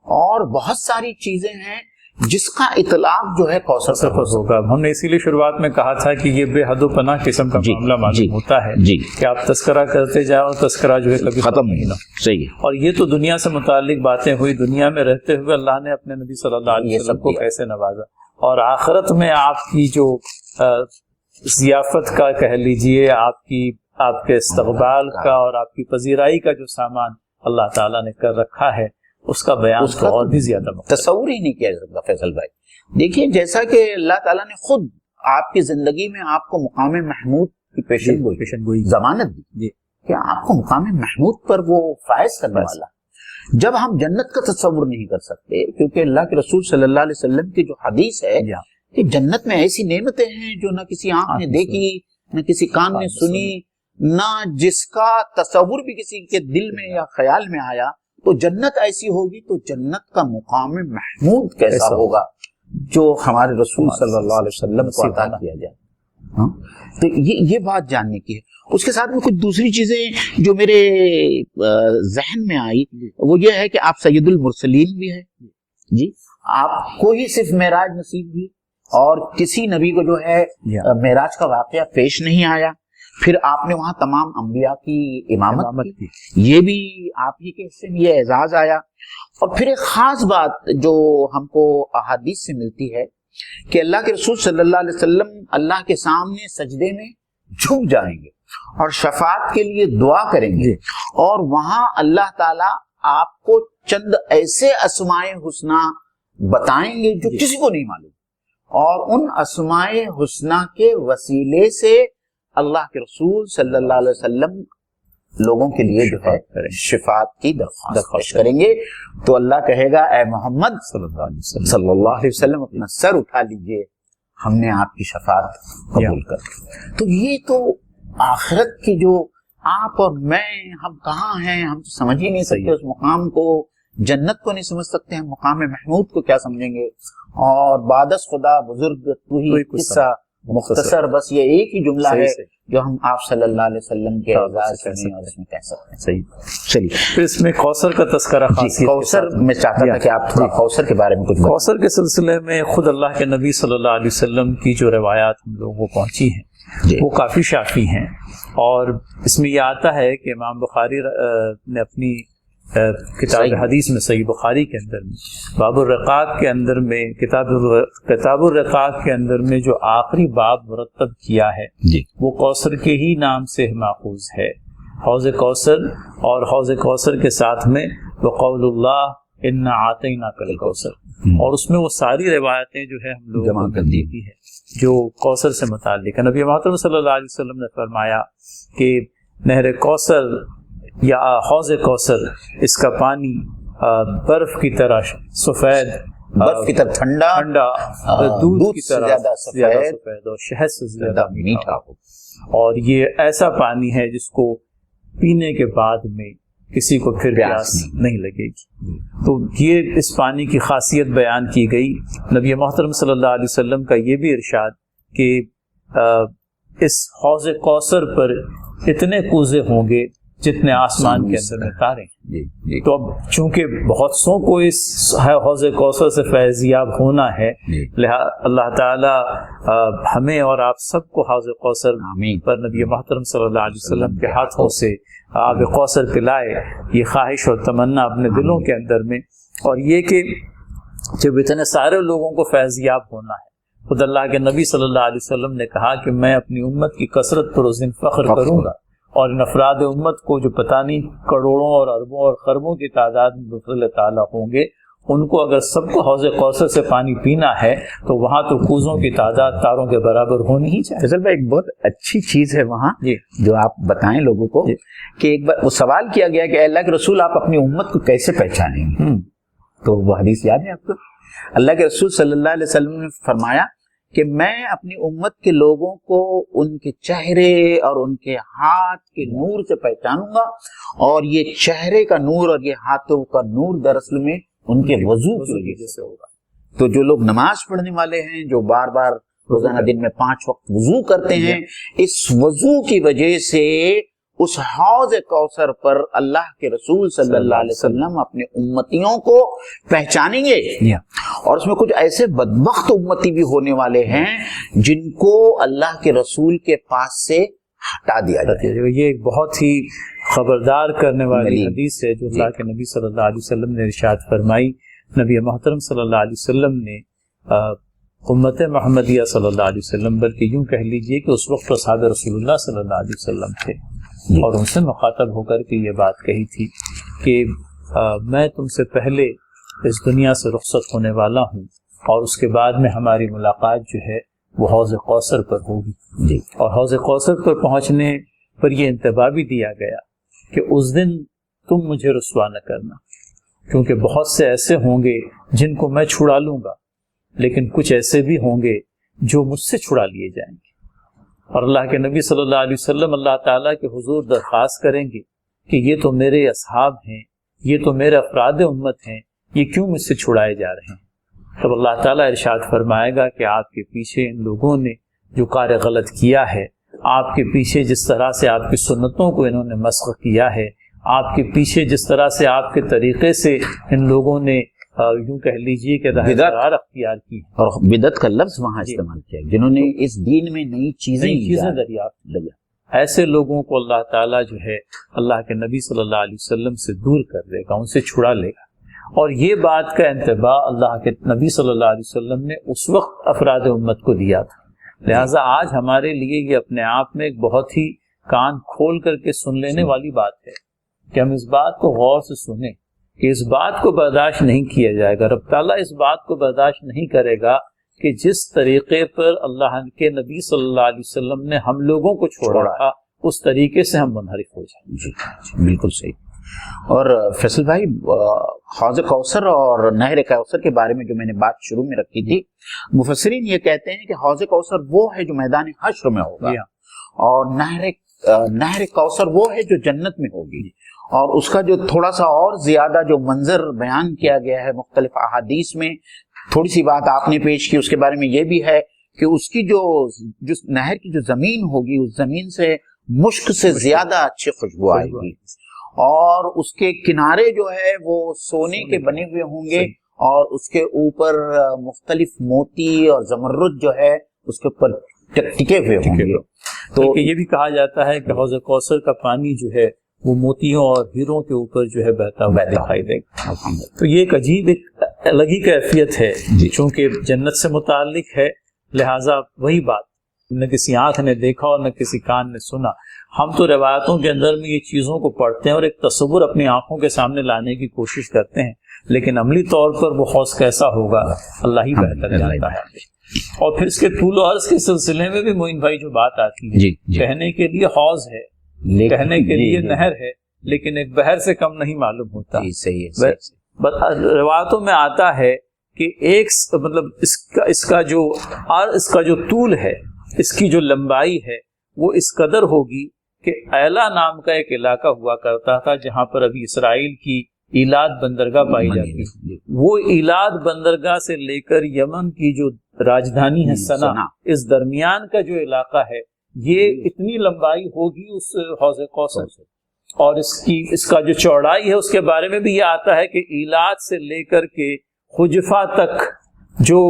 اور بہت ساری چیزیں ہیں جس کا اطلاق جو ہے کوثر سے ہوگا. ہم نے اسی لیے شروعات میں کہا تھا کہ یہ بے حد و پناہ قسم کا معاملہ معلوم ہوتا ہے کہ آپ تذکرہ کرتے جاؤ، تذکرہ جو ہے کبھی ختم نہیں ہونا. صحیح. اور یہ تو دنیا سے متعلق باتیں ہوئی. دنیا میں رہتے ہوئے اللہ نے اپنے نبی صلی اللہ علیہ وسلم کو کیسے نوازا، اور آخرت میں آپ کی جو ضیافت کا کہہ لیجئے، آپ کے استقبال کا اور آپ کی پذیرائی کا جو سامان اللہ تعالیٰ نے کر رکھا ہے، اس کا بیان تو اور بھی زیادہ تصور ہی نہیں کیا جا سکتا. فیصل بھائی دیکھیے، جیسا کہ اللہ تعالیٰ نے خود آپ کی زندگی میں آپ کو مقام محمود کی پیشن گوئی ضمانت دی کہ آپ کو مقام محمود پر وہ فائز کرنے والا. جب ہم جنت کا تصور نہیں کر سکتے، کیونکہ اللہ کے رسول صلی اللہ علیہ وسلم کی جو حدیث ہے کہ جنت میں ایسی نعمتیں ہیں جو نہ کسی آنکھ نے دیکھی، نہ کسی کان نے سنی، نہ جس کا تصور بھی کسی کے دل میں یا خیال میں آیا. تو جنت ایسی ہوگی تو جنت کا مقام محمود کیسا ہوگا جو ہمارے رسول صلی اللہ علیہ وسلم کو عطا کیا جائے. تو یہ بات جاننے کی ہے. اس کے ساتھ میں کچھ دوسری چیزیں جو میرے ذہن میں آئی وہ یہ ہے کہ آپ سید المرسلین بھی ہیں جی، آپ کو ہی صرف معراج نصیب ہوئی اور کسی نبی کو جو ہے معراج کا واقعہ پیش نہیں آیا. پھر آپ نے وہاں تمام انبیاء کی امامت کی، یہ بھی آپ ہی کے حصے میں یہ اعزاز آیا. اور پھر ایک خاص بات جو ہم کو احادیث سے ملتی ہے کہ اللہ کے رسول صلی اللہ علیہ وسلم اللہ کے سامنے سجدے میں جھک جائیں گے اور شفاعت کے لیے دعا کریں گے، اور وہاں اللہ تعالیٰ آپ کو چند ایسے اسماء حسنہ بتائیں گے جو کسی کو نہیں معلوم، اور ان اسماء حسنہ کے وسیلے سے اللہ کے رسول صلی اللہ علیہ وسلم لوگوں کے لیے جو ہے شفاعت کی درخواست کریں گے. تو اللہ کہے گا اے محمد صلی اللہ علیہ وسلم اپنا سر اٹھا لیجئے، ہم نے آپ کی شفاعت قبول کر لی. تو یہ تو آخرت کی جو آپ اور میں، ہم کہاں ہیں، ہم تو سمجھ ہی نہیں سکتے اس مقام کو. جنت کو نہیں سمجھ سکتے ہیں، مقام محمود کو کیا سمجھیں گے. اور بعدس خدا بزرگ تو ہی قصہ مختصر، بس یہ ایک ہی جملہ ہے جو ہم آپ صلی اللہ علیہ وسلم کے اعزاز میں اور اس میں کہہ سکتے ہیں. صحیح. چلیے پھر اس میں کوثر کا تذکرہ کوثر میں چاہتا تھا کہ آپ تھوڑا کوثر کے بارے میں کچھ بتائیں. کوثر کے سلسلے میں خود اللہ کے نبی صلی اللہ علیہ وسلم کی جو روایات ہم لوگوں کو پہنچی ہیں وہ کافی شافی ہیں. اور اس میں یہ آتا ہے کہ امام بخاری نے اپنی کتاب حدیث میں، صحیح بخاری کے اندر میں باب الرقاق کے اندر میں، کتاب الرقاق کے اندر میں جو آخری باب مرتب کیا ہے وہ کوثر کے ہی نام سے ماخوذ ہے، حوض کوثر. اور حوض کوثر کے ساتھ میں وقول اللہ انا اعطیناک الکوثر، اور اس میں وہ ساری روایتیں جو ہے ہم لوگ جمع کر دی ہے جو کوثر سے متعلق ہے. نبی محترم صلی اللہ علیہ وسلم نے فرمایا کہ نہر کوثر یا حوض کوثر، اس کا پانی برف کی طرح سفید، برف کی طرح ٹھنڈا، دودھ کی طرح زیادہ سفید اور شہد سے زیادہ میٹھا ہو، اور یہ ایسا پانی ہے جس کو پینے کے بعد میں کسی کو پھر پیاس نہیں لگے گی۔ تو یہ اس پانی کی خاصیت بیان کی گئی۔ نبی محترم صلی اللہ علیہ وسلم کا یہ بھی ارشاد کہ اس حوض کوثر پر اتنے کوزے ہوں گے جتنے آسمان کے اندر میں تارے ہیں۔ تو اب چونکہ بہت سو کو اس حوض کوثر سے فیضیاب ہونا ہے، لہذا اللہ تعالی ہمیں اور آپ سب کو حوض کوثر پر نبی محترم صلی اللہ علیہ وسلم کے ہاتھوں سے آب کوثر پلائے، یہ خواہش اور تمنا اپنے دلوں کے اندر میں، اور یہ کہ جب اتنے سارے لوگوں کو فیضیاب ہونا ہے، خود اللہ کے نبی صلی اللہ علیہ وسلم نے کہا کہ میں اپنی امت کی کثرت پر اس دن فخر کروں گا، اور ان افراد امت کو جو پتہ نہیں کروڑوں اور اربوں اور خربوں کی تعداد میں بفضل تعالیٰ ہوں گے، ان کو اگر سب کو حوض کوثر سے پانی پینا ہے تو وہاں تو کوزوں کی تعداد تاروں کے برابر ہونی ہی چاہیے۔ فیصل بھائی ایک بہت اچھی چیز ہے وہاں جو آپ بتائیں لوگوں کو، کہ ایک بار وہ سوال کیا گیا کہ اللہ کے رسول آپ اپنی امت کو کیسے پہچانیں گے؟ تو وہ حدیث یاد ہے آپ کو؟ اللہ کے رسول صلی اللہ علیہ وسلم نے فرمایا کہ میں اپنی امت کے لوگوں کو ان کے چہرے اور ان کے ہاتھ کے نور سے پہچانوں گا، اور یہ چہرے کا نور اور یہ ہاتھوں کا نور دراصل میں ان کے وضو کی وجہ سے ہوگا۔ تو جو لوگ نماز پڑھنے والے ہیں، جو بار بار روزانہ دن میں 5 وقت وضو کرتے ہیں، اس وضو کی وجہ سے اس حوض کوثر پر اللہ کے رسول صلی اللہ علیہ وسلم اپنے امتیوں کو پہچانیں گے، اور اس میں کچھ ایسے بدبخت امتی بھی ہونے والے ہیں جن کو اللہ کے رسول کے پاس سے ہٹا دیا جائے۔ یہ ایک بہت ہی خبردار کرنے والی حدیث ہے جو اللہ کے نبی صلی اللہ علیہ وسلم نے ارشاد فرمائی۔ نبی محترم صلی اللہ علیہ وسلم نے امت محمدیہ صلی اللہ علیہ وسلم، بلکہ یوں کہہ لیجئے کہ اس وقت اصحاب رسول اللہ صلی اللہ علیہ وسلم تھے، اور ان سے مخاطب ہو کر کے یہ بات کہی تھی کہ میں تم سے پہلے اس دنیا سے رخصت ہونے والا ہوں، اور اس کے بعد میں ہماری ملاقات جو ہے وہ حوض کوثر پر ہوگی، اور حوض کوثر پر پہنچنے پر یہ انتباہ بھی دیا گیا کہ اس دن تم مجھے رسوا نہ کرنا، کیونکہ بہت سے ایسے ہوں گے جن کو میں چھڑا لوں گا، لیکن کچھ ایسے بھی ہوں گے جو مجھ سے چھڑا لیے جائیں گے۔ اور اللہ کے نبی صلی اللہ علیہ وسلم اللہ تعالیٰ کے حضور درخواست کریں گے کہ یہ تو میرے اصحاب ہیں، یہ تو میرے افراد امت ہیں، یہ کیوں مجھ سے چھڑائے جا رہے ہیں؟ تب اللہ تعالیٰ ارشاد فرمائے گا کہ آپ کے پیچھے ان لوگوں نے جو کار غلط کیا ہے، آپ کے پیچھے جس طرح سے آپ کی سنتوں کو انہوں نے مسخ کیا ہے، آپ کے پیچھے جس طرح سے آپ کے طریقے سے ان لوگوں نے یوں کہہ لیجئے کہ قرار اختیار کی، اور بدعت کا لفظ وہاں استعمال کیا، جنہوں نے اس دین میں نئی چیزیں دریافت لیا، ایسے لوگوں کو اللہ تعالیٰ جو ہے اللہ کے نبی صلی اللہ علیہ وسلم سے دور کر دے گا، ان سے چھڑا لے گا۔ اور یہ بات کا انتباہ اللہ کے نبی صلی اللہ علیہ وسلم نے اس وقت افراد امت کو دیا تھا، لہٰذا آج ہمارے لیے یہ اپنے آپ میں ایک بہت ہی کان کھول کر کے سن لینے والی بات ہے کہ ہم اس بات کو غور سے سنیں کہ اس بات کو برداشت نہیں کیا جائے گا، رب تعالیٰ اس بات کو برداشت نہیں کرے گا کہ جس طریقے پر اللہ کے نبی صلی اللہ علیہ وسلم نے ہم لوگوں کو چھوڑا تھا اس طریقے سے ہم منحرف ہو جائیں۔ جی بالکل صحیح۔ اور فیصل بھائی، حوض کوثر اور نہر کوثر کے بارے میں جو میں نے بات شروع میں رکھی تھی، مفسرین یہ کہتے ہیں کہ حوض کوثر وہ ہے جو میدان حشر میں ہوگا، اور نہر کوثر وہ ہے جو جنت میں ہوگی، اور اس کا جو تھوڑا سا اور زیادہ جو منظر بیان کیا گیا ہے مختلف احادیث میں، تھوڑی سی بات آپ نے پیش کی، اس کے بارے میں یہ بھی ہے کہ اس کی جو نہر کی جو زمین ہوگی، اس زمین سے مشک سے زیادہ اچھی خوشبو آئے گی، اور اس کے کنارے جو ہے وہ سونے کے بنے ہوئے ہوں گے، اور اس کے اوپر مختلف موتی اور زمرد جو ہے اس کے اوپر ٹکے ہوئے ہوں گے۔ تو یہ بھی کہا جاتا ہے کہ حوض کوثر کا پانی جو ہے وہ موتیوں اور ہیروں کے اوپر جو ہے بہتا ہوا دکھائی دے گا۔ تو یہ ایک عجیب ایک الگ ہی کیفیت ہے، چونکہ جنت سے متعلق ہے، لہٰذا وہی بات نہ کسی آنکھ نے دیکھا اور نہ کسی کان نے سنا۔ ہم تو روایتوں کے اندر میں یہ چیزوں کو پڑھتے ہیں اور ایک تصور اپنی آنکھوں کے سامنے لانے کی کوشش کرتے ہیں، لیکن عملی طور پر وہ حوض کیسا ہوگا اللہ ہی بہتر جانتا ہے۔ اور پھر اس کے طول و عرض کے سلسلے میں بھی معین بھائی جو بات آتی ہے، کہنے کے لیے حوض ہے، کہنے کے لیے نہر ہے، لیکن ایک بحر سے کم نہیں معلوم ہوتا. جی صحیح ہے. روایتوں میں آتا ہے کہ ایک مطلب اس کا جو طول ہے، اس کی جو لمبائی ہے وہ اس قدر ہوگی کہ ایلا نام کا ایک علاقہ ہوا کرتا تھا جہاں پر ابھی اسرائیل کی ایلات بندرگاہ پائی جاتی ہے. وہ ایلات بندرگاہ سے لے کر یمن کی جو راجدھانی ہے سنا، اس درمیان کا جو علاقہ ہے یہ اتنی لمبائی ہوگی اس حوض کوثر سے. اور اس کا جو چوڑائی ہے اس کے بارے میں بھی یہ آتا ہے کہ ایلات سے لے کر کے حجفہ تک جو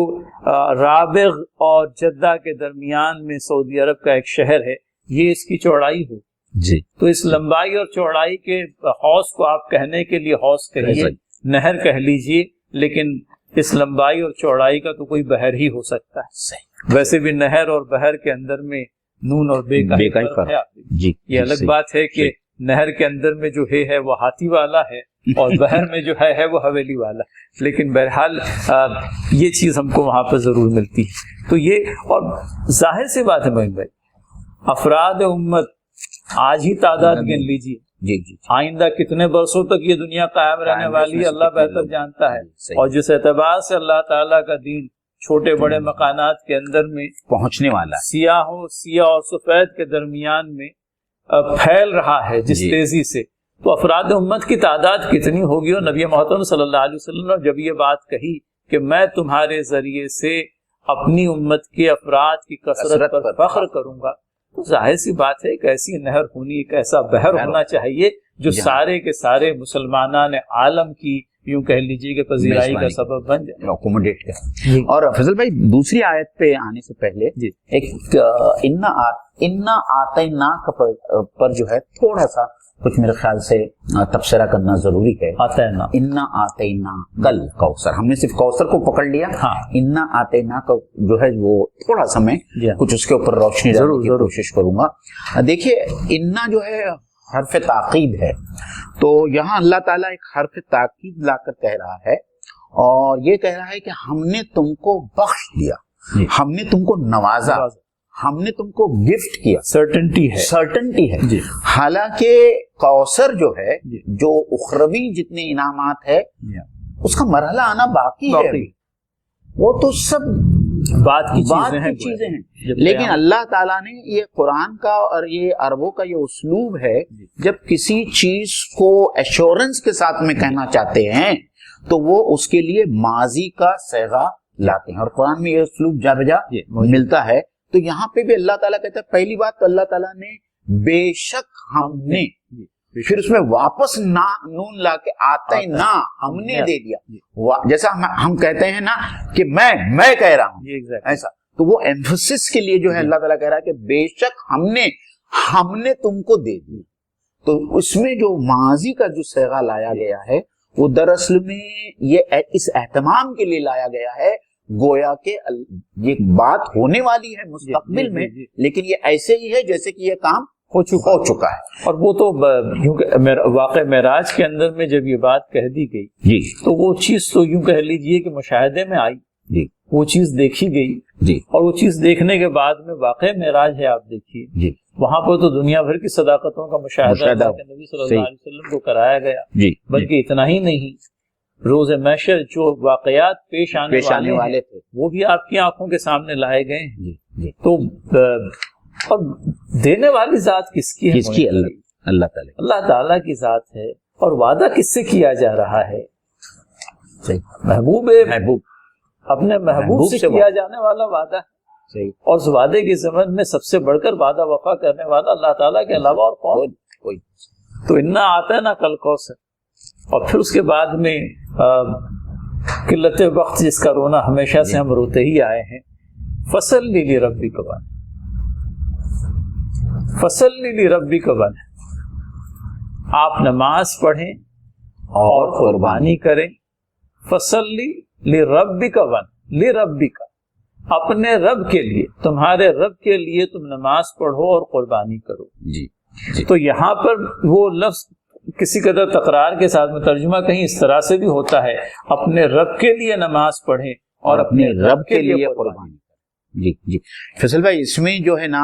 رابغ اور جدہ کے درمیان میں سعودی عرب کا ایک شہر ہے، یہ اس کی چوڑائی ہو. جی تو اس لمبائی اور چوڑائی کے حوض کو آپ کہنے کے لیے حوض کہیے، نہر کہہ لیجئے، لیکن اس لمبائی اور چوڑائی کا تو کوئی بحر ہی ہو سکتا ہے. صحیح. ویسے بھی نہر اور بحر کے اندر میں نون اور بے کا فرق ہے. جی یہ الگ بات ہے کہ نہر کے اندر میں جو ہے وہ ہاتھی والا ہے اور بحر میں جو ہے وہ حویلی والا، لیکن بہرحال یہ چیز ہم کو وہاں پہ ضرور ملتی ہے. تو یہ اور ظاہر سی بات ہے معین بھائی، افراد امت آج ہی تعداد گن لیجیے، جی جی آئندہ کتنے برسوں تک یہ دنیا قائم رہنے والی ہے اللہ بہتر جانتا ہے. اور جس اعتبار سے اللہ تعالیٰ کا دین چھوٹے بڑے مکانات کے اندر میں پہنچنے والا ہے، سیاہ اور سفید کے درمیان میں پھیل رہا ہے جس تیزی سے، تو افراد امت کی تعداد کتنی ہوگی. اور نبی محترم صلی اللہ علیہ وسلم نے جب یہ بات کہی کہ میں تمہارے ذریعے سے اپنی امت کے افراد کی کثرت پر فخر کروں گا، تو ظاہر سی بات ہے ایک ایسی نہر ہونی، ایک ایسا بحر ہونا چاہیے جو سارے کے سارے مسلمانان عالم کی یوں کہہ لیجیے کہ پذیرائی کا سبب بن جائے، اکوموڈیٹ کرے. اور فضل بھائی دوسری آیت پہ آنے سے پہلے ایک انا آتیناک پر جو ہے تھوڑا سا کچھ میرے خیال سے تبصرہ کرنا ضروری ہے. انا آتینا کل کوثر، ہم نے صرف کوثر کو پکڑ لیا. انا آتینا کا جو ہے وہ تھوڑا سا میں کچھ اس کے اوپر روشنی ڈالنے کی کوشش کروں گا. دیکھیے انا جو ہے حرف تاکید ہے، تو یہاں اللہ تعالیٰ ایک حرف تاکید لا کر کہہ رہا ہے اور یہ کہہ رہا ہے کہ ہم نے تم کو بخش دیا، ہم نے تم کو نوازا، ہم نے تم کو گفٹ کیا. سرٹنٹی ہے. حالانکہ کوثر جو ہے جو اخروی جتنے انعامات ہے اس کا مرحلہ آنا باقی ہے، وہ تو سب بات کی چیزیں ہیں. لیکن اللہ تعالیٰ نے یہ قرآن کا اور یہ عربوں کا یہ اسلوب ہے، جب کسی چیز کو ایشورنس کے ساتھ میں کہنا چاہتے ہیں تو وہ اس کے لیے ماضی کا صیغہ لاتے ہیں، اور قرآن میں یہ اسلوب جا بجا ملتا ہے. تو یہاں پہ بھی اللہ تعالیٰ کہتا ہے، پہلی بات تو اللہ تعالیٰ نے بے شک ہم نے، پھر اس میں واپس نون لا کے آتے نا ہم نے دے دیا، جیسا ہم کہتے ہیں نا کہ میں کہہ رہا ہوں ایسا، تو وہ ایمفسس کے لیے جو ہے اللہ تعالیٰ کہہ رہا ہے کہ بے شک ہم نے تم کو دے دیا. تو اس میں جو ماضی کا جو صیغہ لایا گیا ہے وہ دراصل میں یہ اس اہتمام کے لیے لایا گیا ہے، گویا کہ یہ بات ہونے والی ہے مستقبل میں، لیکن یہ ایسے ہی ہے جیسے کہ یہ کام ہو چکا ہے. اور وہ تو واقع معراج کے اندر میں جب یہ بات کہہ دی گئی تو وہ چیز تو یوں کہہ لیجئے کہ مشاہدے میں آئی، وہ چیز دیکھی گئی، اور وہ چیز دیکھنے کے بعد میں واقع معراج ہے، آپ دیکھیے وہاں پر تو دنیا بھر کی صداقتوں کا مشاہدہ نبی صلی اللہ علیہ وسلم کو کرایا گیا. بلکہ اتنا ہی نہیں، روز محشر جو واقعات پیش آنے والے تھے وہ بھی آپ کی آنکھوں کے سامنے لائے گئے ہیں. تو اور دینے والی ذات کس کی ہے؟ اللہ تعالیٰ کی ذات ہے. اور وعدہ کس سے کیا جا رہا ہے؟ محبوب اپنے محبوب سے کیا جانے والا وعدہ ہے. اور اس وعدے کے ضمن میں سب سے بڑھ کر وعدہ وفا کرنے والا اللہ تعالیٰ کے علاوہ اور کون؟ تو انا آتا نا کل کوثر. اور پھر اس کے بعد میں قلت وقت جس کا رونا ہمیشہ سے ہم روتے ہی آئے ہیں. فصلی لربک وانحر، فصلی لربک وانحر، آپ نماز پڑھیں اور قربانی کریں. فصلی لربک وانحر، لربک، اپنے رب کے لیے، تمہارے رب کے لیے تم نماز پڑھو اور قربانی کرو. تو یہاں پر وہ لفظ کسی قدر تکرار کے ساتھ میں ترجمہ کہیں اس طرح سے بھی ہوتا ہے، اپنے رب کے لیے نماز پڑھیں اور اپنے رب کے لیے قربانی. جی فیصل بھائی، اس میں جو ہے نا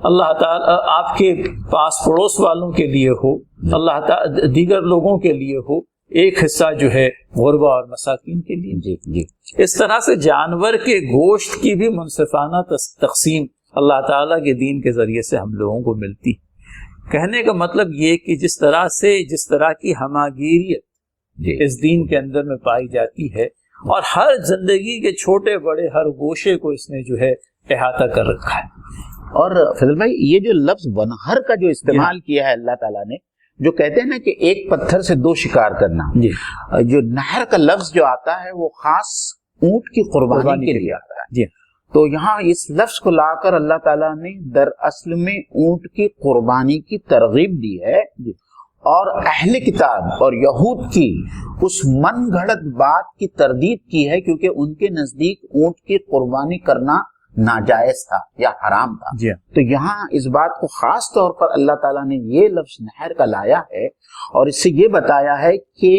اللہ تعالیٰ آپ کے پاس پڑوس والوں کے لیے ہو، اللہ تعالیٰ دیگر لوگوں کے لیے ہو، ایک حصہ جو ہے غربا اور مساکین کے لیے۔ جی جی اس طرح سے جانور کے گوشت کی بھی منصفانہ تقسیم اللہ تعالیٰ کے دین کے ذریعے سے ہم لوگوں کو ملتی۔ کہنے کا مطلب یہ کہ جس طرح کی ہماگیریت اس دین کے اندر میں پائی جاتی ہے، اور ہر زندگی کے چھوٹے بڑے ہر گوشے کو اس نے جو ہے احاطہ کر رکھا ہے۔ اور فضل بھائی، یہ جو لفظ ونہر کا جو استعمال کیا ہے اللہ تعالیٰ نے، جو کہتے ہیں نا کہ ایک پتھر سے دو شکار کرنا، جو نہر کا لفظ جو آتا ہے وہ خاص اونٹ کی قربانی کے لیے آتا ہے۔ تو یہاں اس لفظ کو لا کر اللہ تعالیٰ نے دراصل میں اونٹ کی قربانی کی ترغیب دی ہے، اور اہل کتاب اور یہود کی اس من گھڑت بات کی تردید کی ہے، کیونکہ ان کے نزدیک اونٹ کی قربانی کرنا ناجائز تھا یا حرام تھا۔ تو یہاں اس بات کو خاص طور پر اللہ تعالیٰ نے یہ لفظ نہر کا لایا ہے، اور اس سے یہ بتایا ہے کہ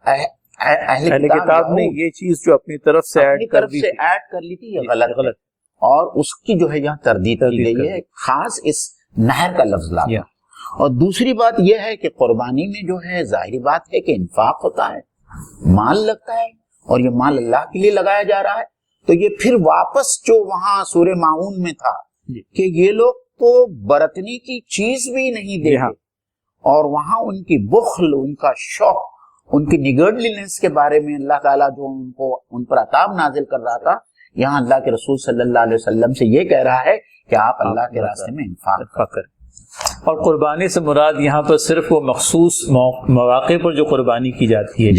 اہل کتاب نے یہ چیز جو اپنی طرف سے ایڈ کر لی تھی یہ غلط، اور اس کی جو ہے یہاں تردید کی گئی ہے، خاص اس نہر کا لفظ لایا۔ اور دوسری بات یہ ہے کہ قربانی میں جو ہے ظاہری بات ہے کہ انفاق ہوتا ہے، مال لگتا ہے، اور یہ مال اللہ کے لیے لگایا جا رہا ہے۔ تو یہ پھر واپس جو وہاں سورہ ماعون میں تھا کہ یہ لوگ تو برتنے کی چیز بھی نہیں دیتے، اور وہاں ان کی بخل، ان کا شوق، ان کی نگرڈلینس کے بارے میں اللہ تعالیٰ جو ان پر عذاب نازل کر رہا تھا، یہاں اللہ کے رسول صلی اللہ علیہ وسلم سے یہ کہہ رہا ہے کہ آپ اللہ کے راستے میں انفاق کریں۔ اور قربانی سے مراد یہاں پر صرف وہ مخصوص مواقع پر جو قربانی کی جاتی ہے،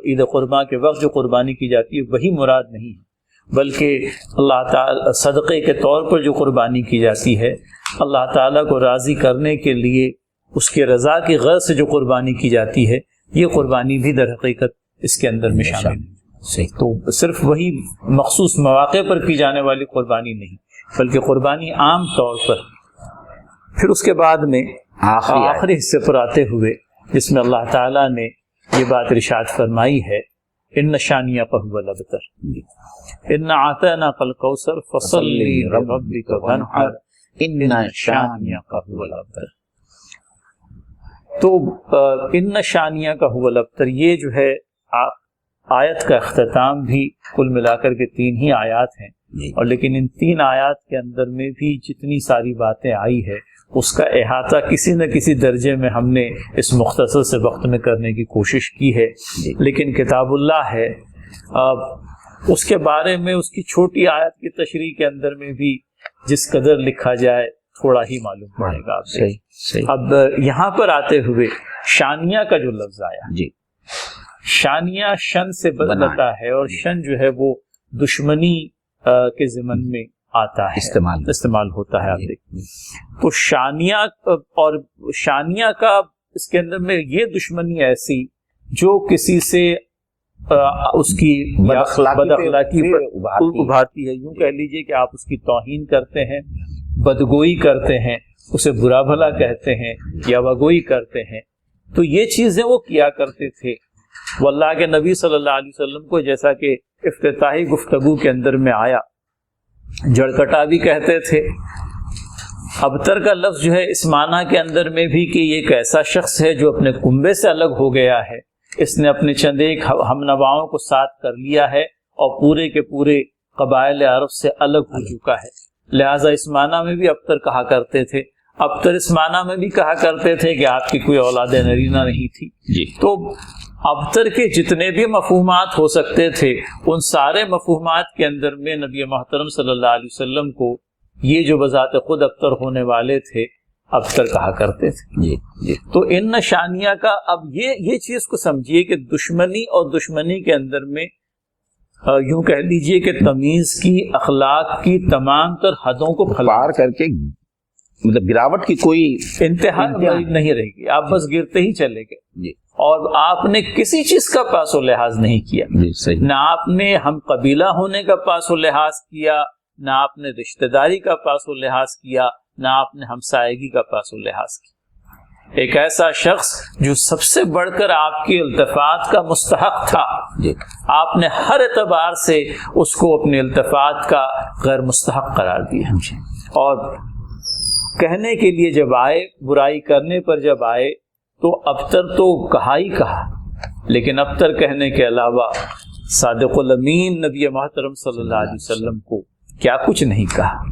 عید قرباں کے وقت جو قربانی کی جاتی ہے وہی مراد نہیں ہے، بلکہ اللہ تعالی صدقے کے طور پر جو قربانی کی جاتی ہے، اللہ تعالیٰ کو راضی کرنے کے لیے اس کے رضا کی غرض سے جو قربانی کی جاتی ہے، یہ قربانی بھی در حقیقت اس کے اندر میں شامل ہے۔ تو صرف وہی مخصوص مواقع پر کی جانے والی قربانی نہیں، بلکہ قربانی عام طور پر۔ پھر اس کے بعد میں آخری حصے پر آتے ہوئے جس میں اللہ تعالیٰ نے یہ بات ارشاد فرمائی ہے، ان شانیک هو الابتر، ان اعطیناک الکوثر فصلی لربک وانحر، ان شانیک هو الابتر۔ تو ان شانیک هو الابتر، یہ جو ہے آیت کا اختتام بھی کل ملا کر کے 3 ہی آیات ہیں، اور لیکن ان 3 آیات کے اندر میں بھی جتنی ساری باتیں آئی ہے اس کا احاطہ کسی نہ کسی درجے میں ہم نے اس مختصر سے وقت میں کرنے کی کوشش کی ہے، لیکن کتاب اللہ ہے، اس کے بارے میں اس کی چھوٹی آیت کی تشریح کے اندر میں بھی جس قدر لکھا جائے تھوڑا ہی معلوم پڑے گا آپ سے۔ اب یہاں پر آتے ہوئے شانیہ کا جو لفظ آیا، شانیہ شن سے بنتا ہے، اور شن جو ہے وہ دشمنی کے ضمن میں آتا ہے، استعمال ہوتا ہے۔ آپ دیکھیں تو شانیہ، اور شانیہ کا اس کے اندر میں یہ دشمنی ایسی جو کسی سے اس کی بداخلاقی ابھارتی ہے، یوں کہہ لیجئے کہ آپ اس کی توہین کرتے ہیں، بدگوئی کرتے ہیں، اسے برا بھلا کہتے ہیں یا وگوئی کرتے ہیں۔ تو یہ چیزیں وہ کیا کرتے تھے۔ وہ اللہ کے نبی صلی اللہ علیہ وسلم کو، جیسا کہ افتتاحی گفتگو کے اندر میں آیا، جڑکٹا بھی کہتے تھے۔ ابتر کا لفظ جو ہے اس معنی کے اندر میں بھی کہ یہ ایک ایسا شخص ہے جو اپنے کنبے سے الگ ہو گیا ہے، اس نے اپنے چند ایک ہم نواؤں کو ساتھ کر لیا ہے اور پورے کے پورے قبائل عرب سے الگ ہو چکا ہے، لہٰذا اس معنی میں بھی ابتر کہا کرتے تھے۔ ابتر اس معنی میں بھی کہا کرتے تھے کہ آپ کی کوئی اولاد نرینہ نہیں تھی۔ تو ابتر کے جتنے بھی مفہومات ہو سکتے تھے، ان سارے مفہومات کے اندر میں نبی محترم صلی اللہ علیہ وسلم کو یہ جو بذات خود ابتر ہونے والے تھے، ابتر کہا کرتے تھے۔ تو ان شانیہ کا اب یہ چیز کو سمجھیے کہ دشمنی اور دشمنی کے اندر میں یوں کہہ لیجئے کہ تمیز کی، اخلاق کی تمام تر حدوں کو پار کر کے، مطلب گراوٹ کی کوئی انتہا نہیں رہے گی، آپ بس گرتے ہی چلے گئے، اور آپ نے کسی چیز کا پاس و لحاظ نہیں کیا، نہ آپ نے ہم قبیلہ ہونے کا پاس و لحاظ کیا، نہ آپ نے رشتہ داری کا پاس و لحاظ کیا، نہ آپ نے ہمسائیگی کا پاس و لحاظ کیا۔ ایک ایسا شخص جو سب سے بڑھ کر آپ کے التفات کا مستحق تھا، آپ نے ہر اعتبار سے اس کو اپنے التفات کا غیر مستحق قرار دیا، اور کہنے کے لیے جب آئے، برائی کرنے پر جب آئے تو ابتر تو کہا ہی کہا، لیکن ابتر کہنے کے علاوہ صادق الامین نبی محترم صلی اللہ علیہ وسلم کو کیا کچھ نہیں کہا۔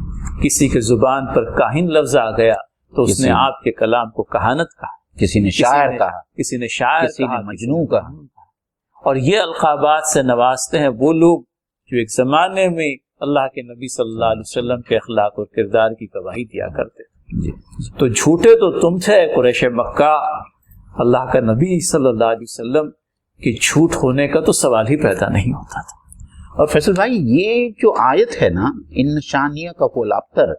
کسی کے زبان پر کاہن لفظ آ گیا تو اس نے آپ کے کلام کو کہانت کہا، کسی نے شاعر کہا، کسی نے شاعر کسی نے مجنون کہا۔ اور یہ القابات سے نوازتے ہیں وہ لوگ جو ایک زمانے میں اللہ کے نبی صلی اللہ علیہ وسلم کے اخلاق اور کردار کی گواہی دیا کرتے تھے۔ تو جھوٹے تو تم تھے قریش مکہ، اللہ کا نبی صلی اللہ علیہ وسلم کہ جھوٹ ہونے کا تو سوال ہی پیدا نہیں ہوتا تھا۔ اور فیصل بھائی یہ جو آیت ہے نا، ان نشانیہ کا ابتر،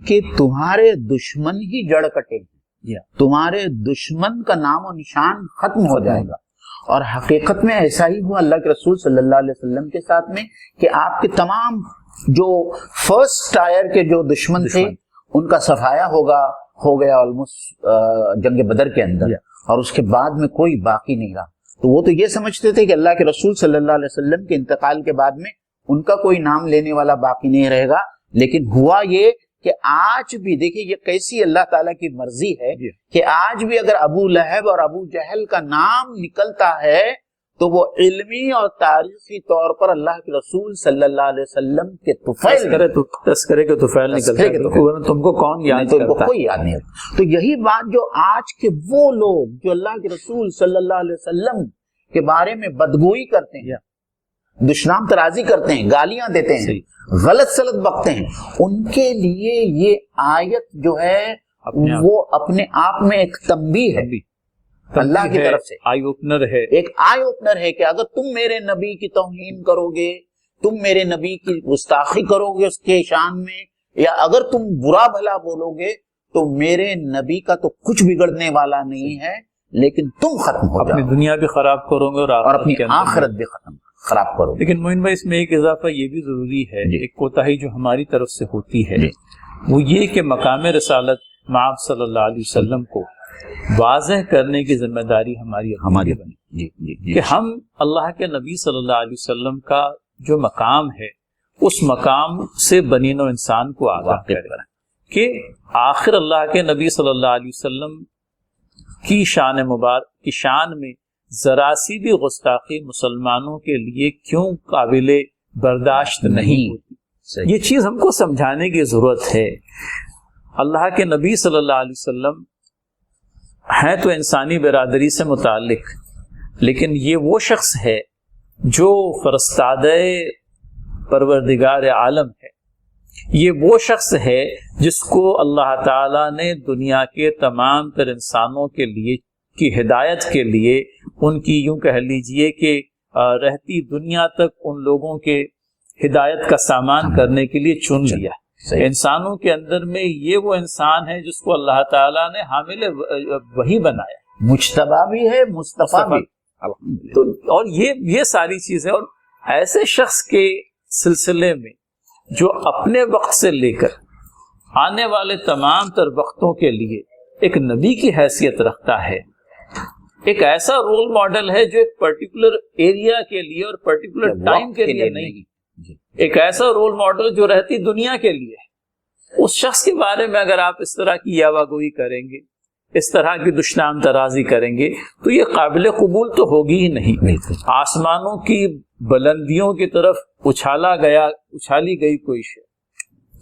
کہ تمہارے دشمن ہی جڑ کٹے ہیں، تمہارے دشمن کا نام و نشان ختم ہو جائے گا۔ اور حقیقت میں ایسا ہی ہوا اللہ کے رسول صلی اللہ علیہ وسلم کے ساتھ میں، کہ آپ کے تمام جو فرسٹ ٹائر کے جو دشمن تھے ان کا صفایا ہو گیا آلموسٹ جنگ بدر کے اندر، اور اس کے بعد میں کوئی باقی نہیں رہا۔ تو وہ تو یہ سمجھتے تھے کہ اللہ کے رسول صلی اللہ علیہ وسلم کے انتقال کے بعد میں ان کا کوئی نام لینے والا باقی نہیں رہے گا، لیکن ہوا یہ کہ آج بھی دیکھیں یہ کیسی اللہ تعالیٰ کی مرضی ہے کہ آج بھی اگر ابو لہب اور ابو جہل کا نام نکلتا ہے تو وہ علمی اور تاریخی طور پر اللہ کے رسول صلی اللہ علیہ وسلم کے تذکرے کے طفیل نکلتا ہے، تم کو کون یاد کرتا ہے؟ کوئی یاد نہیں۔ تو یہی بات جو آج کے وہ لوگ جو اللہ کے رسول صلی اللہ علیہ وسلم کے بارے میں بدگوئی کرتے ہیں، دشنام ترازی کرتے ہیں، گالیاں دیتے ہیں، غلط سلط بکتے ہیں، ان کے لیے یہ آیت جو ہے وہ اپنے آپ میں ایک تنبیہ ہے اللہ کی طرف سے، آئی اوپنر ہے، ایک آئی اوپنر ہے کہ اگر تم میرے نبی کی توہین کرو گے، تم میرے نبی کی گستاخی کرو گے اس کے شان میں، یا اگر تم برا بھلا بولو گے تو میرے نبی کا تو کچھ بگڑنے والا نہیں ہے، لیکن تم ختم ہو جاؤ، اپنی دنیا بھی خراب کرو گے اور اپنی آخرت بھی خراب کرو۔ لیکن معین بھائی اس میں ایک اضافہ یہ بھی ضروری ہے، ایک کوتاہی جو ہماری طرف سے ہوتی ہے وہ یہ کہ مقام رسالت مآب صلی اللہ علیہ وسلم کو واضح کرنے کی ذمہ داری ہماری بنی کہ ہم اللہ کے نبی صلی اللہ علیہ وسلم کا جو مقام ہے اس مقام سے بنی نوع انسان کو آگاہ کریں کہ آخر اللہ کے نبی صلی اللہ علیہ وسلم کی شان مبارک کی شان میں ذرا سی بھی گستاخی مسلمانوں کے لیے کیوں قابل برداشت نہیں ہوتی۔ یہ چیز ہم کو سمجھانے کی ضرورت ہے۔ اللہ کے نبی صلی اللہ علیہ وسلم ہیں تو انسانی برادری سے متعلق، لیکن یہ وہ شخص ہے جو فرستادہ پروردگار عالم ہے، یہ وہ شخص ہے جس کو اللہ تعالیٰ نے دنیا کے تمام تر انسانوں کے لیے کی ہدایت کے لیے ان کی یوں کہہ لیجئے کہ رہتی دنیا تک ان لوگوں کے ہدایت کا سامان کرنے کے لیے چن لیا۔ انسانوں کے اندر میں یہ وہ انسان ہے جس کو اللہ تعالیٰ نے حامل وحی بنایا، مجتبی بھی ہے، مصطفیٰ بھی، تو اور یہ ساری چیزیں، اور ایسے شخص کے سلسلے میں جو اپنے وقت سے لے کر آنے والے تمام تر وقتوں کے لیے ایک نبی کی حیثیت رکھتا ہے، ایک ایسا رول ماڈل ہے جو ایک پرٹیکولر ایریا کے لیے اور پرٹیکولر ٹائم کے لیے نہیں، ایک ایسا رول ماڈل جو رہتی دنیا کے لیے ہے۔ اس شخص کے بارے میں اگر آپ اس طرح کی یاوہ کریں گے، اس طرح کی دشنام ترازی کریں گے تو یہ قابل قبول تو ہوگی ہی نہیں۔ آسمانوں کی بلندیوں کی طرف اچھالی گئی کوئی شے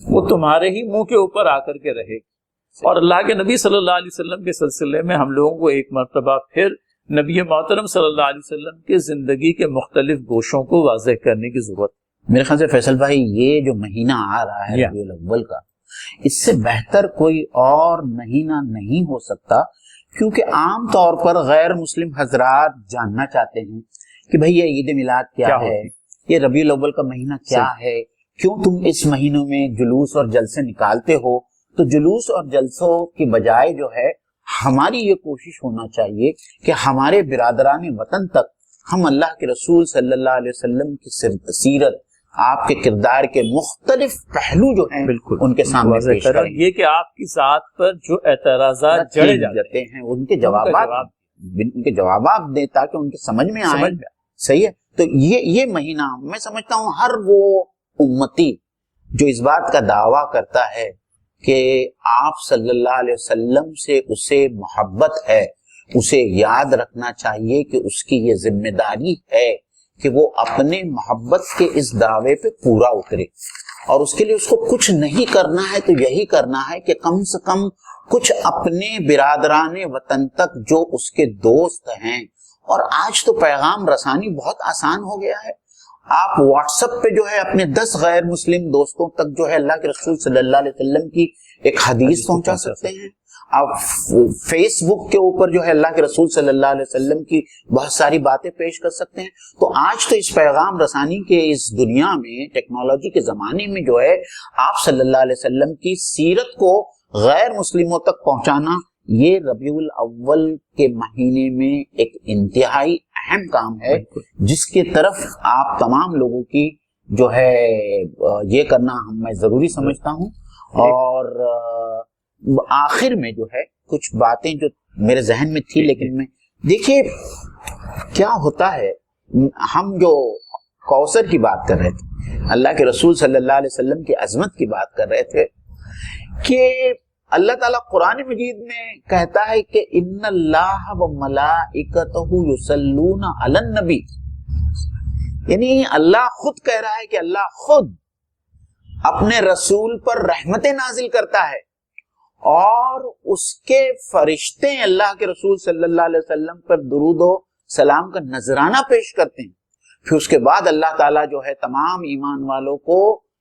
وہ تمہارے ہی منہ کے اوپر آ کر کے رہے گی۔ اور اللہ کے نبی صلی اللہ علیہ وسلم کے سلسلے میں ہم لوگوں کو ایک مرتبہ پھر نبی محترم صلی اللہ علیہ وسلم کے زندگی کے مختلف گوشوں کو واضح کرنے کی ضرورت ہے۔ میرے خیال سے فیصل بھائی یہ جو مہینہ آ رہا ہے ربیع الاول کا، اس سے بہتر کوئی اور مہینہ نہیں ہو سکتا، کیونکہ عام طور پر غیر مسلم حضرات جاننا چاہتے ہیں کہ بھئی یہ عید میلاد کیا ہے، یہ ربیع الاول کا مہینہ کیا ہے، کیوں تم اس مہینوں میں جلوس اور جلسے نکالتے ہو۔ تو جلوس اور جلسوں کی بجائے جو ہے ہماری یہ کوشش ہونا چاہیے کہ ہمارے برادران وطن تک ہم اللہ کے رسول صلی اللہ علیہ وسلم کی سیرت، آپ کے کردار کے مختلف پہلو جو ہیں بالکل ان کے سامنے پیش کریں، یہ کہ آپ کی ذات پر جو اعتراضات جڑے جاتے ہیں ان کے جوابات دیں تاکہ ان کے سمجھ میں آئیں۔ صحیح ہے۔ تو یہ مہینہ میں سمجھتا ہوں ہر وہ امتی جو اس بات کا دعویٰ کرتا ہے کہ آپ صلی اللہ علیہ وسلم سے اسے محبت ہے، اسے یاد رکھنا چاہیے کہ اس کی یہ ذمہ داری ہے کہ وہ اپنے محبت کے اس دعوے پہ پورا اترے، اور اس کے لیے اس کو کچھ نہیں کرنا ہے تو یہی کرنا ہے کہ کم سے کم کچھ اپنے برادران وطن تک جو اس کے دوست ہیں، اور آج تو پیغام رسانی بہت آسان ہو گیا ہے، آپ واٹس ایپ پہ جو ہے اپنے 10 غیر مسلم دوستوں تک جو ہے اللہ کے رسول صلی اللہ علیہ وسلم کی ایک حدیث پہنچا سکتے ہیں، آپ فیس بک کے اوپر جو ہے اللہ کے رسول صلی اللہ علیہ وسلم کی بہت ساری باتیں پیش کر سکتے ہیں۔ تو آج تو اس پیغام رسانی کے اس دنیا میں، ٹیکنالوجی کے زمانے میں جو ہے آپ صلی اللہ علیہ وسلم کی سیرت کو غیر مسلموں تک پہنچانا، یہ ربیع الاول کے مہینے میں ایک انتہائی اہم کام ہے، جس کی طرف آپ تمام لوگوں کی جو ہے یہ کرنا میں ضروری سمجھتا ہوں۔ اور آخر میں جو ہے کچھ باتیں جو میرے ذہن میں تھی، لیکن میں دیکھیے کیا ہوتا ہے، ہم جو کوثر کی بات کر رہے تھے، اللہ کے رسول صلی اللہ علیہ وسلم کی عظمت کی بات کر رہے تھے، کہ اللہ تعالیٰ قرآن مجید میں کہتا ہے کہ ان اللہ و ملائکتہ یصلون علی النبی، یعنی اللہ خود کہہ رہا ہے کہ اللہ خود اپنے رسول پر رحمتیں نازل کرتا ہے، اور اس کے فرشتے اللہ کے رسول صلی اللہ علیہ وسلم پر درود و سلام کا نذرانہ پیش کرتے ہیں۔ پھر اس کے بعد اللہ تعالیٰ جو ہے تمام ایمان والوں کو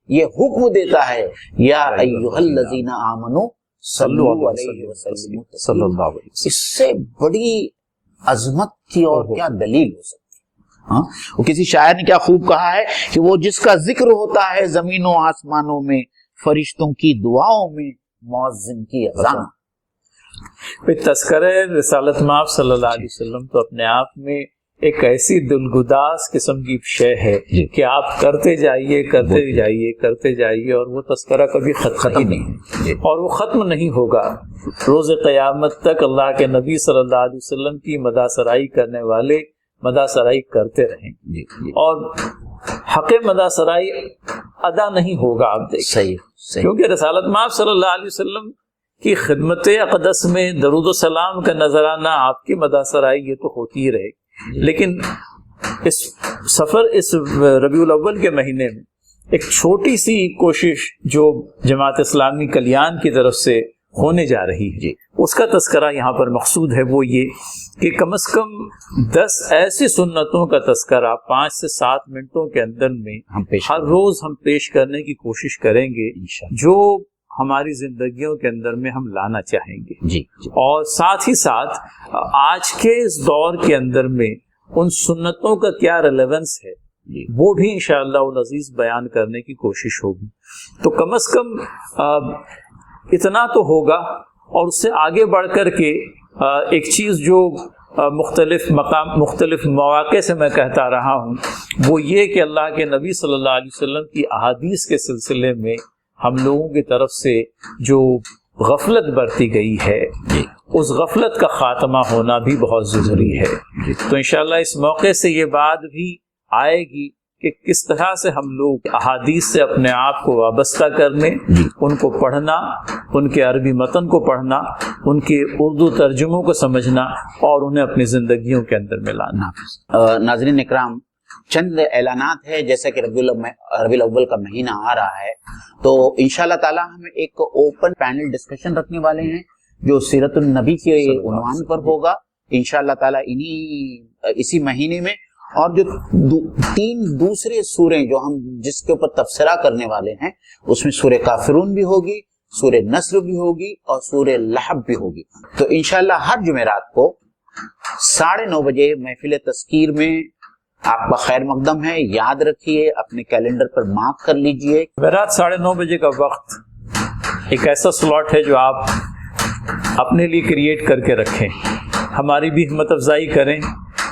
یہ حکم دیتا ہے، یا ایھا الذین آمنوا صلوا علیہ وسلم صلی اللہ علیہ وسلم۔ اس سے بڑی عظمت کی اور کیا دلیل ہو سکتی ہے؟ ہاں، وہ کسی شاعر نے کیا خوب کہا ہے کہ وہ جس کا ذکر ہوتا ہے زمین و آسمانوں میں، فرشتوں کی دعاؤں میں، مؤذن کی اذان۔ تذکرہ رسالت مآب صلی اللہ علیہ وسلم تو اپنے آپ میں ایک ایسی دلگداز قسم کی شے ہے کہ آپ کرتے جائیے کرتے جائیے اور وہ تذکرہ کبھی ختم نہیں، اور وہ ختم نہیں ہوگا روز قیامت تک۔ اللہ کے نبی صلی اللہ علیہ وسلم کی مدح سرائی کرنے والے مدح سرائی کرتے رہیں، اور حق مدح سرائی ادا نہیں ہوگا، آپ دیکھیں صحیح کیونکہ رسالت مآب صلی اللہ علیہ وسلم کی خدمت اقدس میں درود و سلام کا نذرانہ، آپ کی مدح سرائی یہ تو ہوتی ہی رہے گی، لیکن اس ربیع الاول کے مہینے میں ایک چھوٹی سی کوشش جو جماعت اسلامی کلیان کی طرف سے ہونے جا رہی ہے، اس کا تذکرہ یہاں پر مقصود ہے، وہ یہ کہ کم از کم 10 ایسی سنتوں کا تذکرہ 5 سے 7 منٹوں کے اندر میں ہر روز ہم پیش کرنے کی کوشش کریں گے، جو ہماری زندگیوں کے اندر میں ہم لانا چاہیں گے۔ اور ساتھ ہی ساتھ آج کے اس دور کے اندر میں ان سنتوں کا کیا ریلیونس ہے وہ بھی انشاءاللہ العزیز بیان کرنے کی کوشش ہوگی۔ تو کم از کم اتنا تو ہوگا، اور اس سے آگے بڑھ کر کے ایک چیز جو مختلف مواقع سے میں کہتا رہا ہوں، وہ یہ کہ اللہ کے نبی صلی اللہ علیہ وسلم کی احادیث کے سلسلے میں ہم لوگوں کی طرف سے جو غفلت برتی گئی ہے، اس غفلت کا خاتمہ ہونا بھی بہت ضروری ہے۔ تو انشاءاللہ اس موقع سے یہ بات بھی آئے گی کہ کس طرح سے ہم لوگ احادیث سے اپنے آپ کو وابستہ کرنے، ان کو پڑھنا، ان کے عربی متن کو پڑھنا، ان کے اردو ترجموں کو سمجھنا اور انہیں اپنی زندگیوں کے اندر میں لانا۔ ناظرین اکرام، چند اعلانات ہے، جیسا کہ ربیع الاول کا مہینہ آ رہا ہے، تو انشاءاللہ تعالی ہم ایک اوپن پینل ڈسکشن رکھنے والے ہیں جو سیرت النبی کے عنوان پر ہوگا انشاءاللہ تعالی اسی مہینے میں۔ اور جو 3 دوسرے سوریں جو ہم جس کے اوپر تبصرہ کرنے والے ہیں، اس میں سورہ کافرون بھی ہوگی، سورہ نصر بھی ہوگی، اور سورہ لہب بھی ہوگی۔ تو انشاءاللہ ہر جمعرات کو 9:30 بجے محفل تذکیر میں آپ کا خیر مقدم ہے، یاد رکھیے، اپنے کیلنڈر پر مارک کر لیجئے۔ رات 9:30 بجے کا وقت ایک ایسا سلاٹ ہے جو آپ اپنے لیے کریٹ کر کے رکھیں، ہماری بھی ہمت افزائی کریں،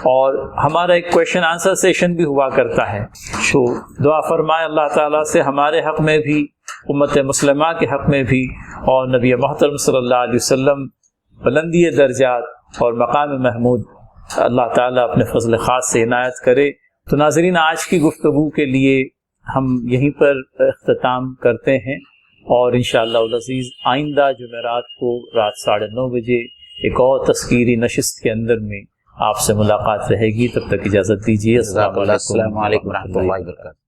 اور ہمارا ایک کویشچن آنسر سیشن بھی ہوا کرتا ہے۔ تو دعا فرمائے اللہ تعالیٰ سے ہمارے حق میں بھی، امت مسلمہ کے حق میں بھی، اور نبی محترم صلی اللہ علیہ وسلم بلندی درجات اور مقام محمود اللہ تعالیٰ اپنے فضل خاص سے عنایت کرے۔ تو ناظرین، آج کی گفتگو کے لیے ہم یہیں پر اختتام کرتے ہیں، اور انشاءاللہ العزیز آئندہ جمعرات کو رات 9:30 بجے ایک اور تذکیری نشست کے اندر میں آپ سے ملاقات رہے گی. تب تک اجازت دیجیے. السلام علیکم ورحمۃ اللہ وبرکاتہ.